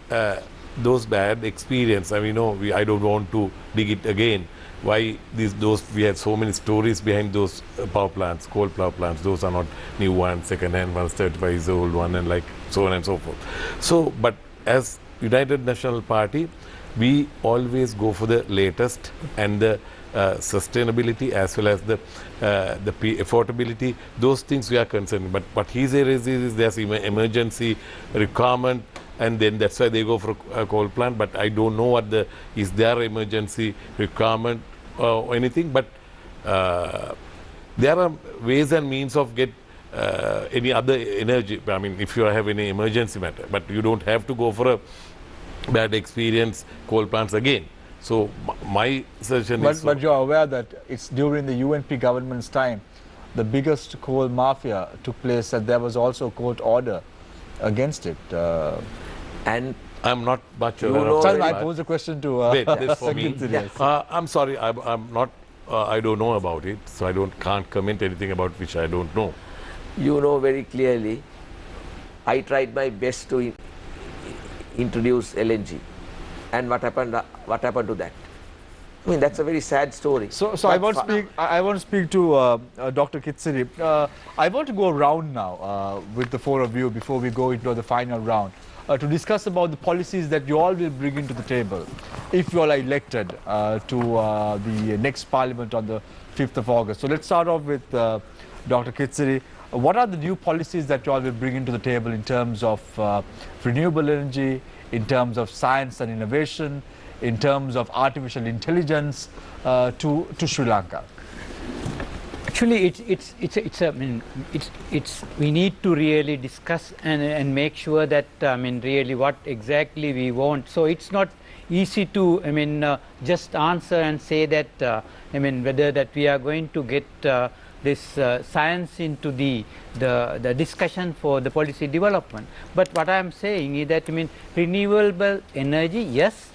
those bad experience, I mean, I don't want to dig it again. Why we have so many stories behind those power plants, coal power plants. Those are not new ones, second hand ones, 35 years old one, and like so on and so forth. So, but as United National Party, we always go for the latest and the sustainability as well as the affordability. Those things we are concerned. But what he says is there's emergency requirement, and then that's why they go for a coal plant. But I don't know what is there emergency requirement or anything. But there are ways and means of get any other energy. I mean, if you have any emergency matter, but you don't have to go for a bad experience coal plants again. So my suggestion is... But you're aware that it's during the UNP government's time, the biggest coal mafia took place, and there was also a court order against it. And I'm not much You aware know of Sorry, very I posed a question to Wait, this for me. Kithsiri, yes. I'm sorry, I'm not, I don't know about it, so can't comment anything about which I don't know. you know very clearly, I tried my best to introduce LNG. And what happened to that? I mean, that's a very sad story. So I want to speak to Dr. Kithsiri. I want to go around now with the four of you before we go into the final round to discuss about the policies that you all will bring into the table if you all are elected to the next parliament on the 5th of August. So let's start off with Dr. Kithsiri. What are the new policies that you all will bring into the table in terms of renewable energy, in terms of science and innovation, in terms of artificial intelligence to Sri Lanka? Actually, we need to really discuss and make sure that really what exactly we want. So it's not easy to just answer and say that whether that we are going to get this science into the discussion for the policy development. But what I am saying is that renewable energy, yes,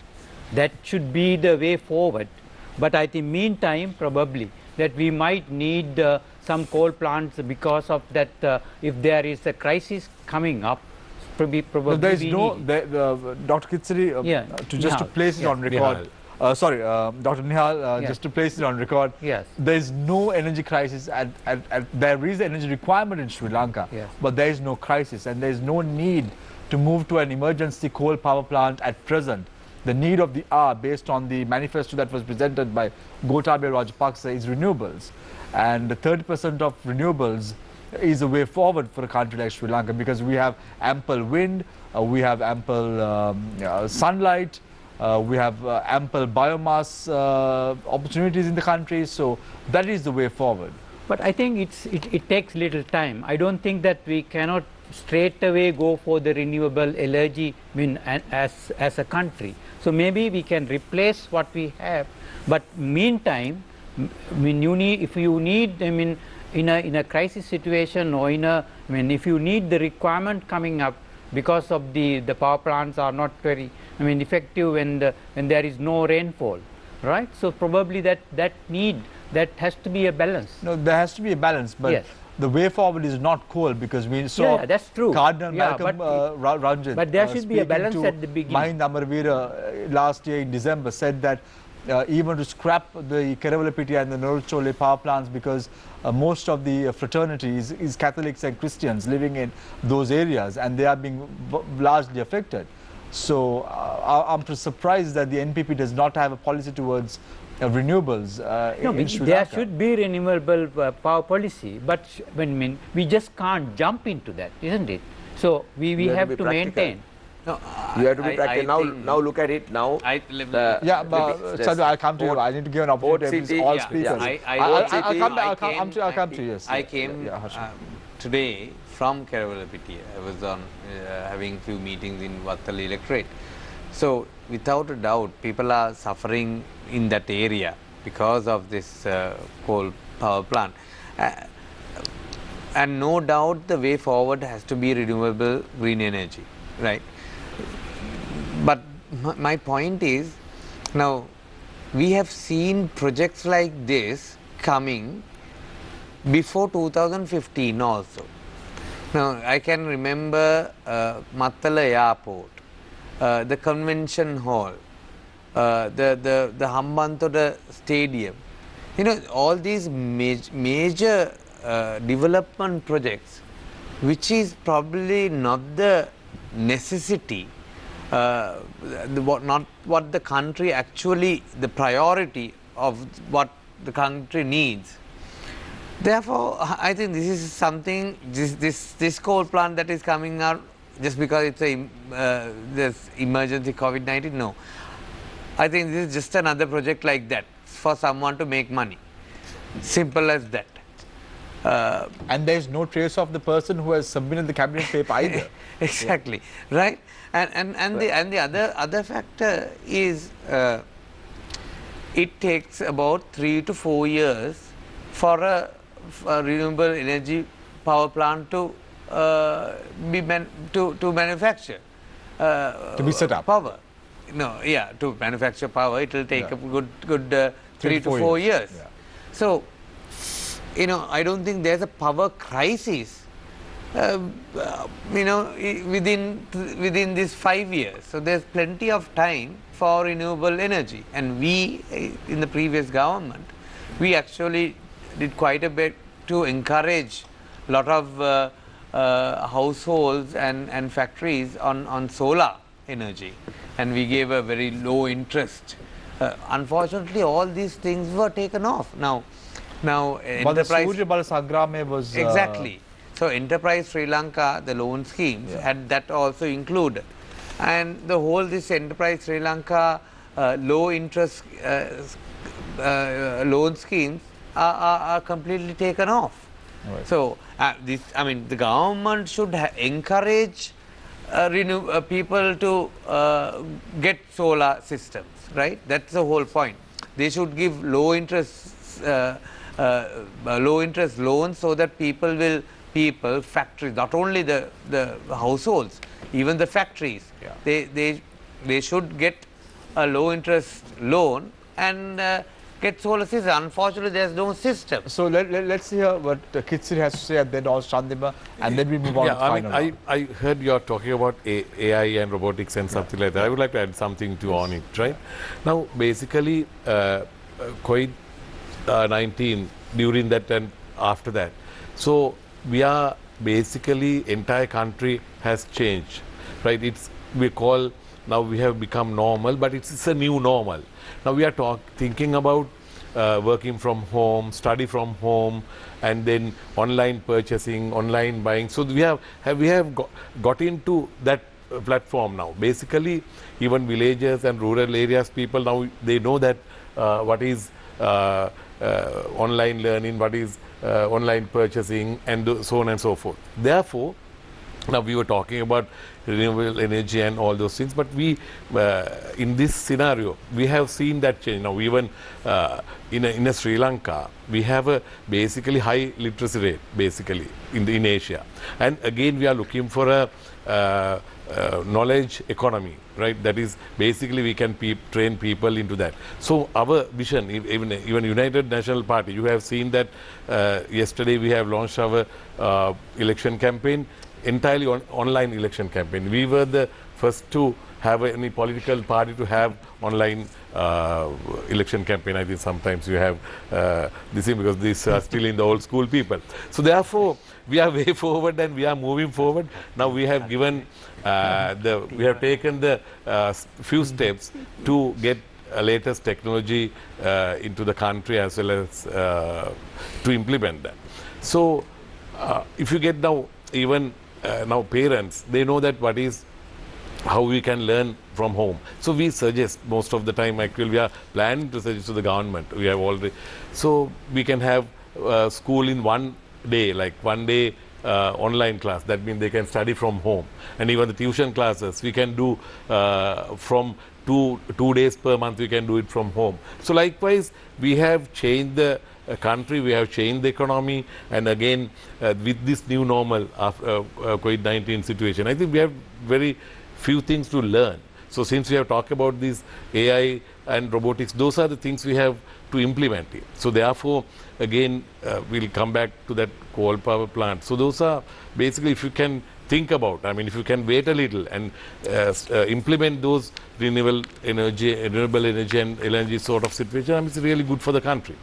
that should be the way forward. But I think meantime probably that we might need some coal plants because of that if there is a crisis coming up, probably there is no Dr. Kithsiri, to place it on record. Sorry, Dr. Nihal, just to place it on record. Yes. There is no energy crisis. There is energy requirement in Sri Lanka, but there is no crisis, and there is no need to move to an emergency coal power plant at present. The need of the hour, based on the manifesto that was presented by Govt Rajapaksa, is renewables, and 30% of renewables is a way forward for a country like Sri Lanka, because we have ample wind, we have ample sunlight. We have ample biomass opportunities in the country, so that is the way forward. But I think it takes little time. I don't think that we cannot straight away go for the renewable energy as a country. So maybe we can replace what we have, but meantime, if you need in a crisis situation, or if you need the requirement coming up because of the power plants are not very effective when there is no rainfall, right? So probably that has to be a balance. No, there has to be a balance, but the way forward is not coal, because we saw that's true. Cardinal Malcolm Ranjit. But there should be a balance at the beginning. Mahinda Amarveera last year in December said that even to scrap the Keravalapitti and the Noricholli power plants, because most of the fraternities is Catholics and Christians living in those areas, and they are being largely affected. So I'm surprised that the NPP does not have a policy towards renewables in Sri Lanka. There should be renewable power policy, but we just can't jump into that, isn't it? So we have to maintain. No, You have to be I practical. think- Now look at it now. Yeah, but this Chandra, I'll come to you. port- I need to give an port opportunity to city- all yeah, speakers. I I'll came- come back. I I'll come to you. Yes. I came Harshana. today from Keravalapiti. I was on having few meetings in Vattal electorate. So without a doubt, people are suffering in that area because of this coal power plant. And no doubt the way forward has to be renewable green energy, right? But my point is, now we have seen projects like this coming before 2015 also. Now I can remember Mattala Airport, the convention hall, the Hambantota Stadium. You know, all these major development projects, which is probably not the necessity, not what the country actually, the priority of what the country needs. Therefore, I think this is something, this coal plant that is coming out just because it's a this emergency COVID-19, no. I think this is just another project like that for someone to make money. Simple as that. And there's no trace of the person who has submitted the cabinet paper either. Exactly, right? And the other factor is it takes about 3 to 4 years for a renewable energy power plant to manufacture To be set up. power. No, yeah, to manufacture power, it will take Yeah. a good 3 to 4 years. Yeah. So, you know, I don't think there's a power crisis, you know, within these 5 years. So there's plenty of time for renewable energy. And we, in the previous government, we actually did quite a bit to encourage a lot of households and factories on solar energy. And we gave a very low interest. Unfortunately, all these things were taken off. Now But the enterprise Surya Bal Sangrame was... exactly. So Enterprise Sri Lanka, the loan schemes had that also included, and the whole this Enterprise Sri Lanka low interest loan schemes are completely taken off. Right. So this, I mean, the government should encourage people to get solar systems, right? That's the whole point. They should give low interest loans so that factories, not only the households, even the factories, they should get a low interest loan and get solar system. Unfortunately, there's no system. So let's hear what Kithsiri has to say, and then also Chandima, and then we move on to the final round. I heard you're talking about AI and robotics and something like that. I would like to add something to on it, right? Now, basically, COVID-19, during that and after that. So, we are basically, entire country has changed, right? Now we have become normal, but it's a new normal. Now we are thinking about working from home, study from home, and then online purchasing, online buying. So we have got into that platform now. Basically, even villages and rural areas, people now they know that what is online learning, what is online purchasing, and so on and so forth. Therefore, now we were talking about renewable energy and all those things, but we in this scenario we have seen that change. Now even in Sri Lanka we have a basically high literacy rate basically in Asia, and again we are looking for a knowledge economy, right? That is basically we can train people into that. So our vision, even United National Party, you have seen that yesterday we have launched our election campaign, entirely online election campaign. We were the first to have any political party to have online election campaign. I think sometimes you have this thing because these are still in the old school people. So therefore, we are way forward and we are moving forward. Now we have given we have taken the few steps to get latest technology into the country as well as to implement that. So if you get now even now parents, they know that what is how we can learn from home. So we suggest most of the time, actually we are planning to suggest to the government, we have already, so we can have school in one day, like one day online class. That means they can study from home. And even the tuition classes, we can do from two days per month, we can do it from home. So likewise, we have changed the country, we have changed the economy, and again with this new normal after COVID-19 situation, I think we have very few things to learn. So since we have talked about these AI and robotics, those are the things we have to implement it. So therefore, again, we'll come back to that coal power plant. So those are basically, if you can think about, I mean, if you can wait a little and implement those renewable energy and LNG sort of situation, I mean, it's really good for the country.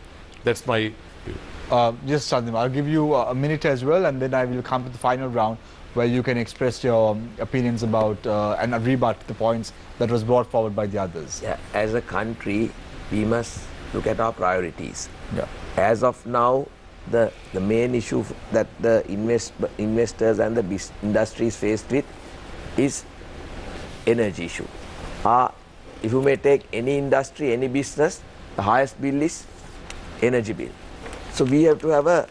That's my view. Yes, Chandima, I'll give you a minute as well, and then I will come to the final round where you can express your opinions about and rebut the points that was brought forward by the others. Yeah, as a country, we must look at our priorities. Yeah. As of now, the main issue that the investors and the industry is faced with is energy issue. If you may take any industry, any business, the highest bill is energy bill. So we have to have a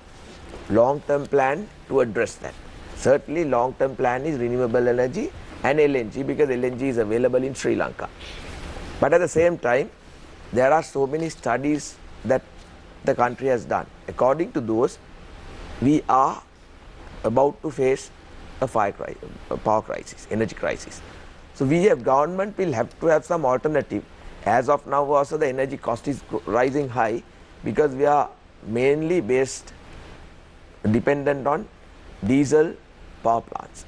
long-term plan to address that. Certainly long-term plan is renewable energy and LNG, because LNG is available in Sri Lanka. But at the same time, there are so many studies that the country has done. According to those, we are about to face a power crisis, energy crisis. So we have, government will have to have some alternative. As of now also the energy cost is rising high, because we are mainly dependent on diesel power plants.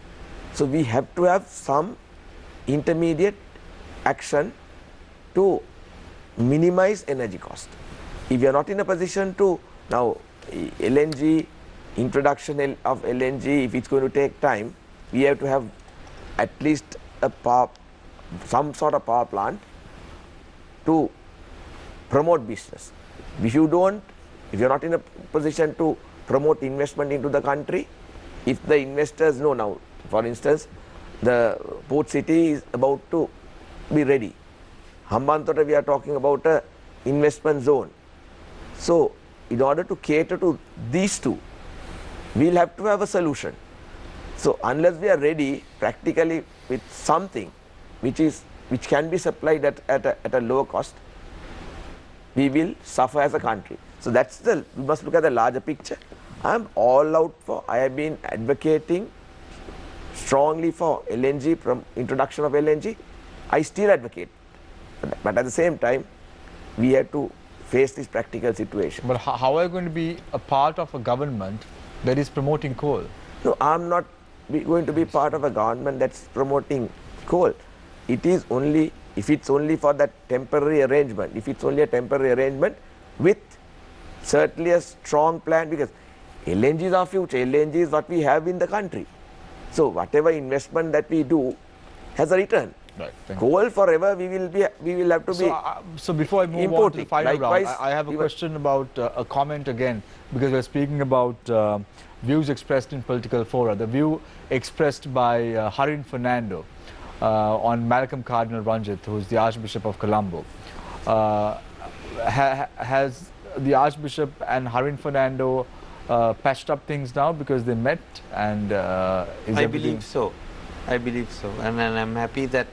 So we have to have some intermediate action to minimize energy cost. If you are not in a position to, now LNG, introduction of LNG, if it's going to take time, we have to have at least some sort of power plant to promote business. If you're not in a position to promote investment into the country, if the investors know now, for instance, the port city is about to be ready. Hambantota, we are talking about a investment zone. So in order to cater to these two, we'll have to have a solution. So unless we are ready practically with something which can be supplied at a lower cost, we will suffer as a country. So we must look at the larger picture. I am all out for, I have been advocating strongly for LNG, from introduction of LNG. I still advocate. But at the same time, we have to face this practical situation. But how are you going to be a part of a government that is promoting coal? No, I'm not going to be part of a government that's promoting coal. It is only, if it's only for that temporary arrangement, if it's only a temporary arrangement with certainly a strong plan, because LNG is our future, LNG is what we have in the country. So whatever investment that we do has a return. Right. Coal forever, we will have to be. So before I move importing. on to the final Likewise, round, I have a question about a comment again, because we're speaking about views expressed in political fora. The view expressed by Harin Fernando on Malcolm Cardinal Ranjit, who is the Archbishop of Colombo. Has the Archbishop and Harin Fernando patched up things now because they met, and I believe so. I believe so, and I'm happy that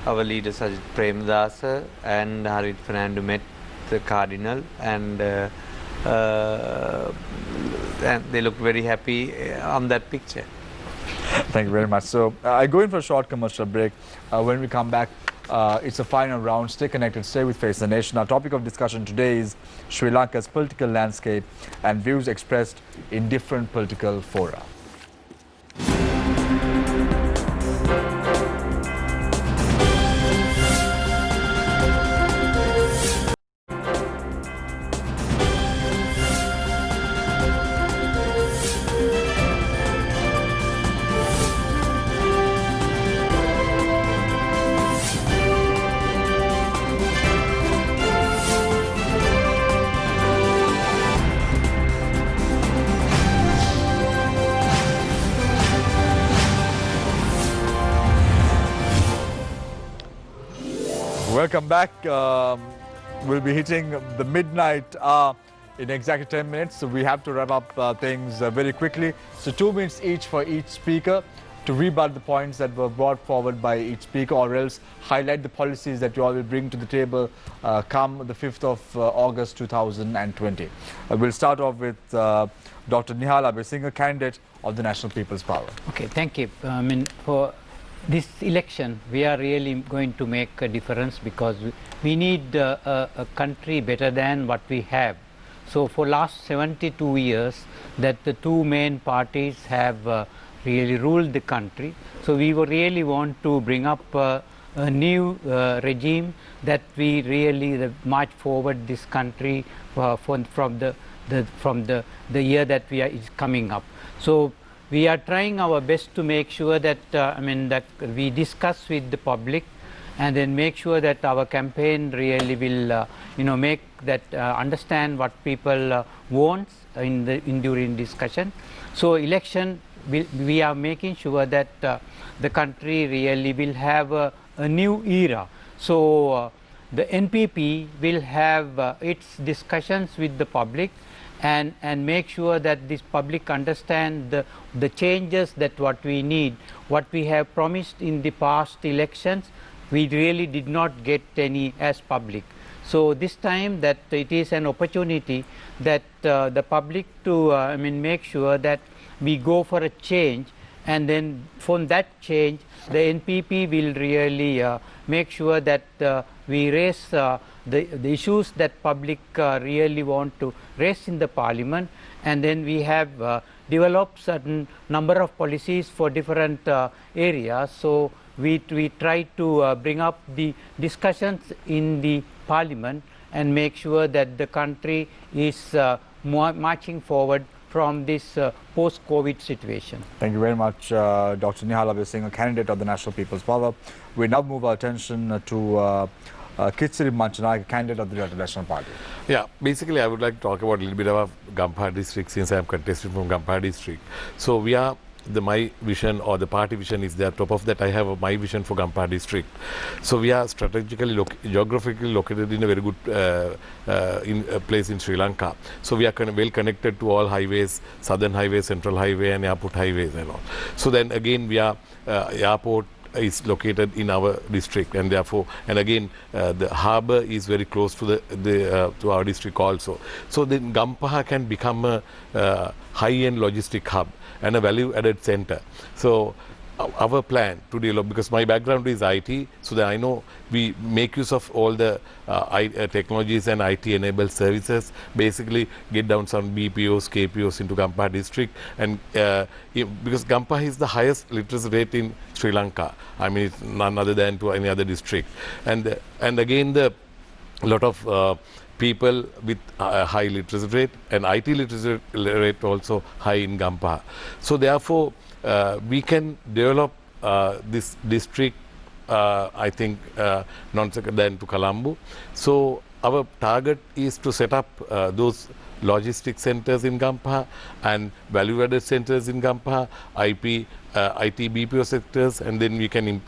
our leader Sajid Premdasa and Harin Fernando met the Cardinal, and they look very happy on that picture. Thank you very much. So I go in for a short commercial break. When we come back, it's a final round. Stay connected, stay with Face the Nation. Our topic of discussion today is Sri Lanka's political landscape and views expressed in different political fora. Welcome back. We'll be hitting the midnight hour in exactly 10 minutes. So we have to wrap up things very quickly. So 2 minutes each for each speaker to rebut the points that were brought forward by each speaker, or else highlight the policies that you all will bring to the table come the 5th of August 2020. We'll start off with Dr. Nihal Abeysinghe, candidate of the National People's Power. Okay, thank you. I mean, for this election, we are really going to make a difference, because we need a country better than what we have. So for last 72 years that the two main parties have really ruled the country. So we really want to bring up a new regime that we really march forward this country from the year that is coming up. So we are trying our best to make sure that that we discuss with the public, and then make sure that our campaign really will make that understand what people want during discussion. So election, we are making sure that the country really will have a new era. So the NPP will have its discussions with the public, and make sure that this public understand the changes that what we need, what we have promised in the past elections, we really did not get any as public. So this time that it is an opportunity that the public to make sure that we go for a change, and then from that change the NPP will really make sure that we raise the issues that public really want to raise in the parliament, and then we have developed certain number of policies for different areas. So we try to bring up the discussions in the parliament and make sure that the country is marching forward from this post-COVID situation. Thank you very much, Dr. Nihal Abeysinghe, candidate of the National People's Power. We now move our attention to Kithsiri Manchanayake, candidate of the United National Party. Yeah, basically I would like to talk about a little bit about Gampha district, since I am contesting from Gampha district. So we are, my vision or the party vision is there. Top of that, I have my vision for Gampha district. So we are strategically, geographically located in a very good place in Sri Lanka. So we are well connected to all highways, Southern Highway, Central Highway and Airport Highways and all. So then again we are, airport is located in our district, and therefore, and again the harbour is very close to to our district also. So then Gampaha can become a high-end logistic hub and a value-added center. So our plan to develop, because my background is IT, so that I know we make use of all the technologies and IT-enabled services, basically get down some BPOs, KPOs into Gampha district, and because Gampha is the highest literacy rate in Sri Lanka. I mean, it's none other than to any other district, and again the lot of people with high literacy rate and IT literacy rate also high in Gampha. So therefore, we can develop this district, I think, non-second than to Colombo. So our target is to set up those logistic centers in Gampha and value-added centers in Gampha, IT BPO sectors, and then we can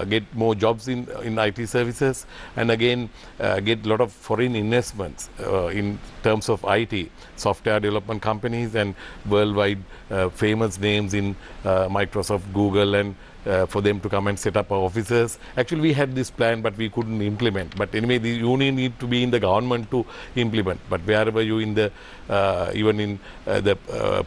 get more jobs in IT services, and again get a lot of foreign investments in terms of IT, software development companies and worldwide famous names in Microsoft, Google, and for them to come and set up our offices. Actually, we had this plan, but we couldn't implement. But anyway, the union need to be in the government to implement. But wherever you in the even in the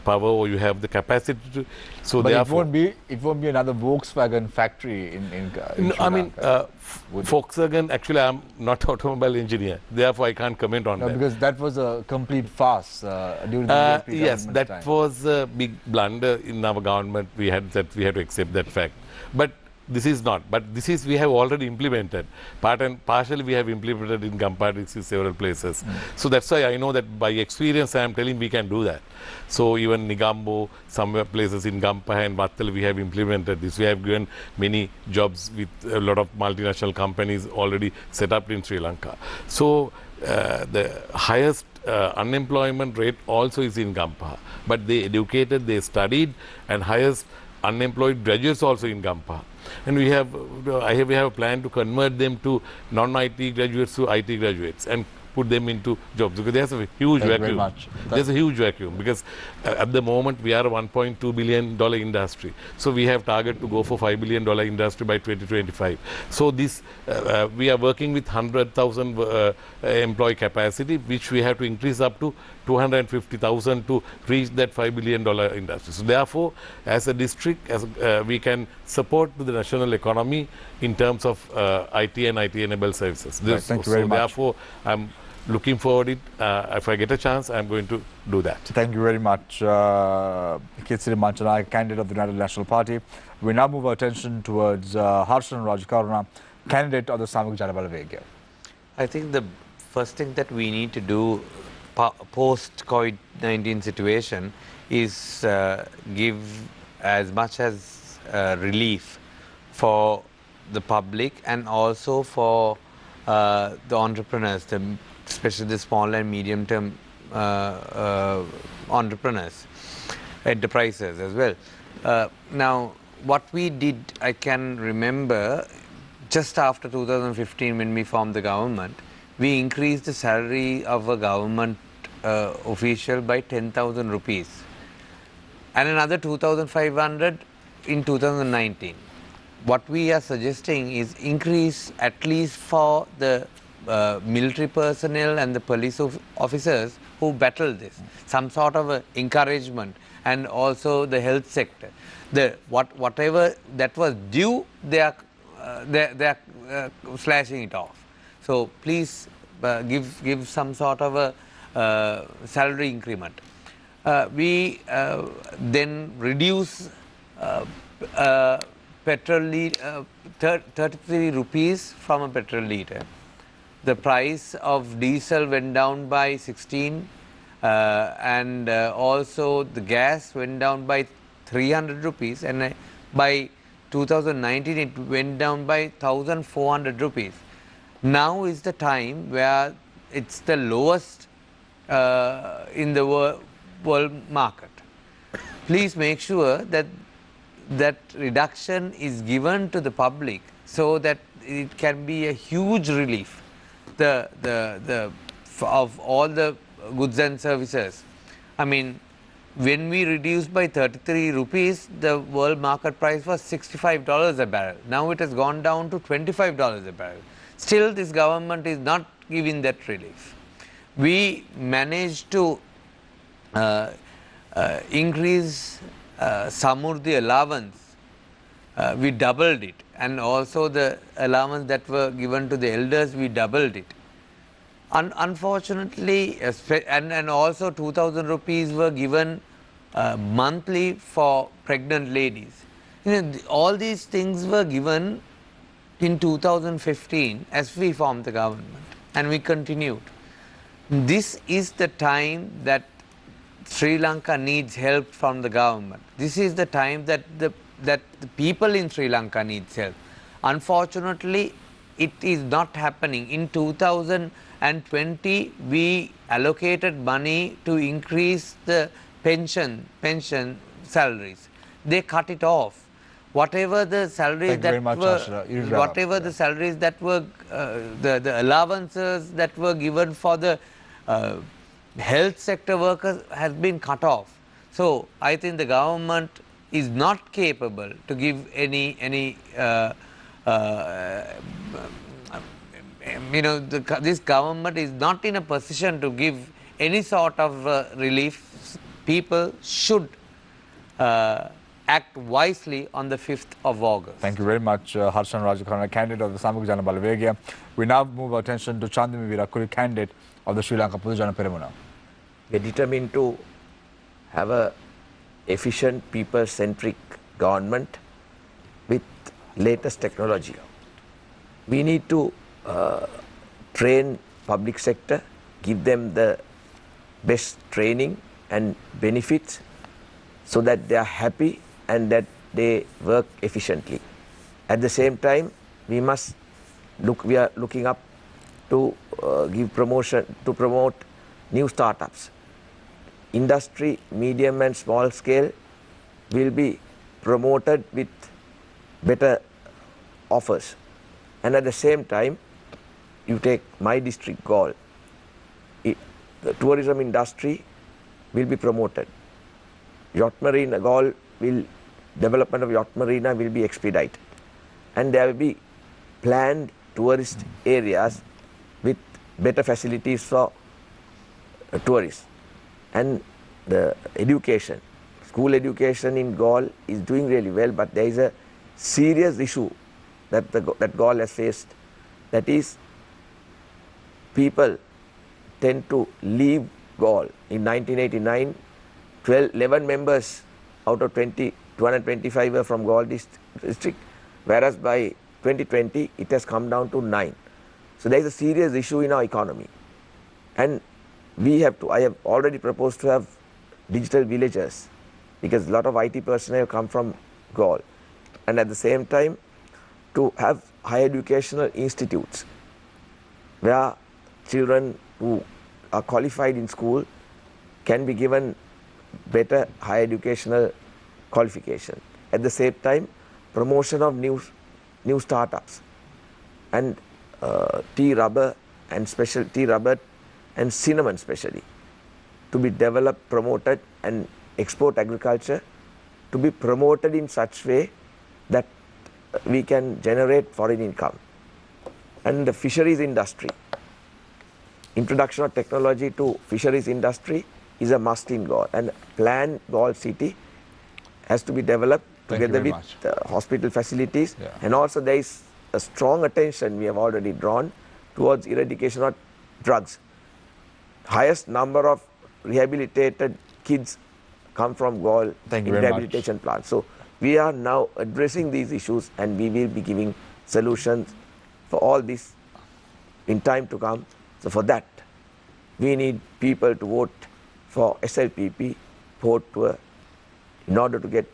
power, or you have the capacity to, so but therefore, it won't be another Volkswagen factory in no, Sri I mean, Lanka, Volkswagen. Actually, I'm not automobile engineer. Therefore, I can't comment on that. because that was a complete farce during the UAP yes, government's that time. was a big blunder in our government. We had to accept that fact. But this is not. But this is, we have already implemented. Partially we have implemented in Gampha district several places. So that's why I know that by experience I am telling we can do that. So even Nigambo, some places in Gampha and Vattal we have implemented this. We have given many jobs with a lot of multinational companies already set up in Sri Lanka. So the highest unemployment rate also is in Gampha. But they educated, they studied, and highest unemployed graduates also in Gampha. And we have a plan to convert them to non-IT graduates to IT graduates and put them into jobs, because there's a huge Thank you very vacuum. much. There's a huge vacuum because at the moment we are a $1.2 billion industry. So we have target to go for $5 billion industry by 2025. So this we are working with 100,000 employee capacity, which we have to increase up to 250,000 to reach that $5 billion industry. So therefore, as a district, we can support to the national economy in terms of IT and IT-enabled services. Right, thank you very much. Therefore, I'm looking forward it. If I get a chance, I'm going to do that. Thank you very much, Kithsiri Manchanayake, candidate of the United National Party. We now move our attention towards Harshana Rajakaruna, candidate of the Samuk Janabalawegya. I think the first thing that we need to do post-COVID-19 situation is give as much as relief for the public and also for the entrepreneurs, especially the small and medium-term entrepreneurs, enterprises as well. Now, what we did, I can remember just after 2015 when we formed the government, we increased the salary of a government official by 10,000 rupees and another 2,500 in 2019. What we are suggesting is increase at least for the military personnel and the police officers who battle this, some sort of encouragement, and also the health sector. Whatever that was due, they are slashing it off. So please give some sort of a salary increment. We then reduce petrol litre, 33 rupees from a petrol litre. The price of diesel went down by 16 and also the gas went down by 300 rupees and by 2019 it went down by 1,400 rupees. Now is the time where it's the lowest in the world market. Please make sure that that reduction is given to the public so that it can be a huge relief of all the goods and services. I mean, when we reduced by 33 rupees, the world market price was $65 a barrel. Now it has gone down to $25 a barrel. Still, this government is not giving that relief. We managed to increase Samurdhi allowance. We doubled it, and also the allowance that were given to the elders, we doubled it. Unfortunately, and also 2,000 rupees were given monthly for pregnant ladies. You know, all these things were given in 2015 as we formed the government, and we continued. This is the time that Sri Lanka needs help from the government. This is the time that the people in Sri Lanka needs help. Unfortunately, it is not happening. In 2020, we allocated money to increase the pension salaries. They cut it off. Whatever the salaries the salaries that were the allowances that were given for the health sector workers has been cut off. So I think the government is not capable to give any this government is not in a position to give any sort of relief. People should act wisely on the 5th of August. Thank you very much, Harshana Rajakaruna, candidate of the Samuk Janabalawegya. We now move our attention to Chandima Weerakkody, candidate of the Sri Lanka Podujana Peramuna. We are determined to have a efficient, people-centric government with latest technology. We need to train public sector, give them the best training and benefits so that they are happy and that they work efficiently. At the same time, we are looking up to give promotion, to promote new startups. Industry, medium and small scale will be promoted with better offers. And at the same time, you take my district, Galle, the tourism industry will be promoted. Yacht marina, Galle will, development of yacht marina will be expedited. And there will be planned tourist areas with better facilities for tourists. And the education, school education in Galle is doing really well, but there is a serious issue that Galle has faced. That is, people tend to leave Galle. In 1989, 11 members out of 225 were from Galle district, whereas by 2020 it has come down to 9. So there is a serious issue in our economy. And we have to, I have already proposed to have digital villages, because a lot of IT personnel come from Galle. And at the same time, to have higher educational institutes where children who are qualified in school can be given better higher educational qualification. At the same time, promotion of new startups and tea rubber and specialty rubber and cinnamon especially to be developed, promoted, and export agriculture to be promoted in such way that we can generate foreign income. And the fisheries industry, introduction of technology to fisheries industry is a must in Galle, and planned Galle city has to be developed together with hospital facilities. Yeah. And also there is a strong attention we have already drawn towards eradication of drugs. Highest number of rehabilitated kids come from Galle Thank in you very much. rehabilitation plants. So we are now addressing these issues, and we will be giving solutions for all this in time to come. So for that, we need people to vote for SLPP, vote to in order to get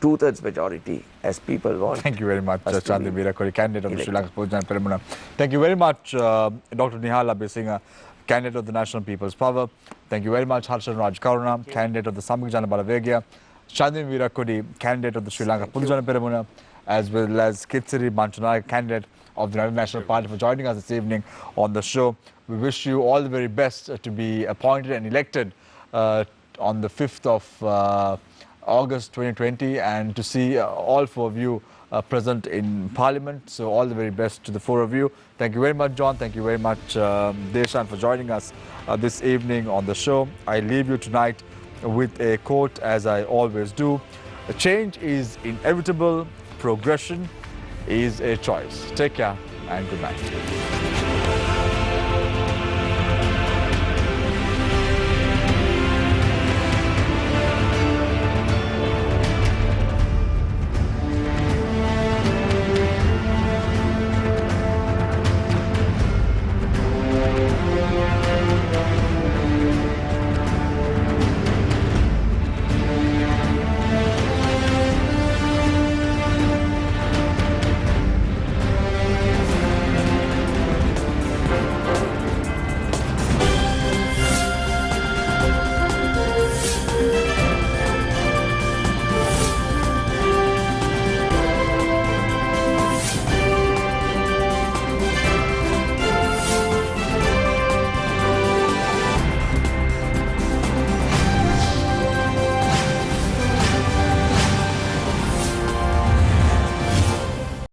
2/3 majority as people want. Thank you very much, us to Chandima be Weerakkody, candidate of the Sri elected. Lanka Poltical Peramuna. Thank you very much, Dr. Nihal Abeysinghe, candidate of the National People's Power. Thank you very much, Harshana Rajakaruna, candidate of the Samajana Balavegia. Chandima Weerakkody, candidate of the Sri Lanka Poltical Peramuna, as well as Kithsiri Manchanayake, candidate of the United National Party, for joining us this evening on the show. We wish you all the very best to be appointed and elected on the 5th of August 2020, and to see all four of you present in Parliament. So all the very best to the four of you. Thank you very much, John. Thank you very much, Deshan, for joining us this evening on the show. I leave you tonight with a quote, as I always do. Change is inevitable. Progression is a choice. Take care and good night.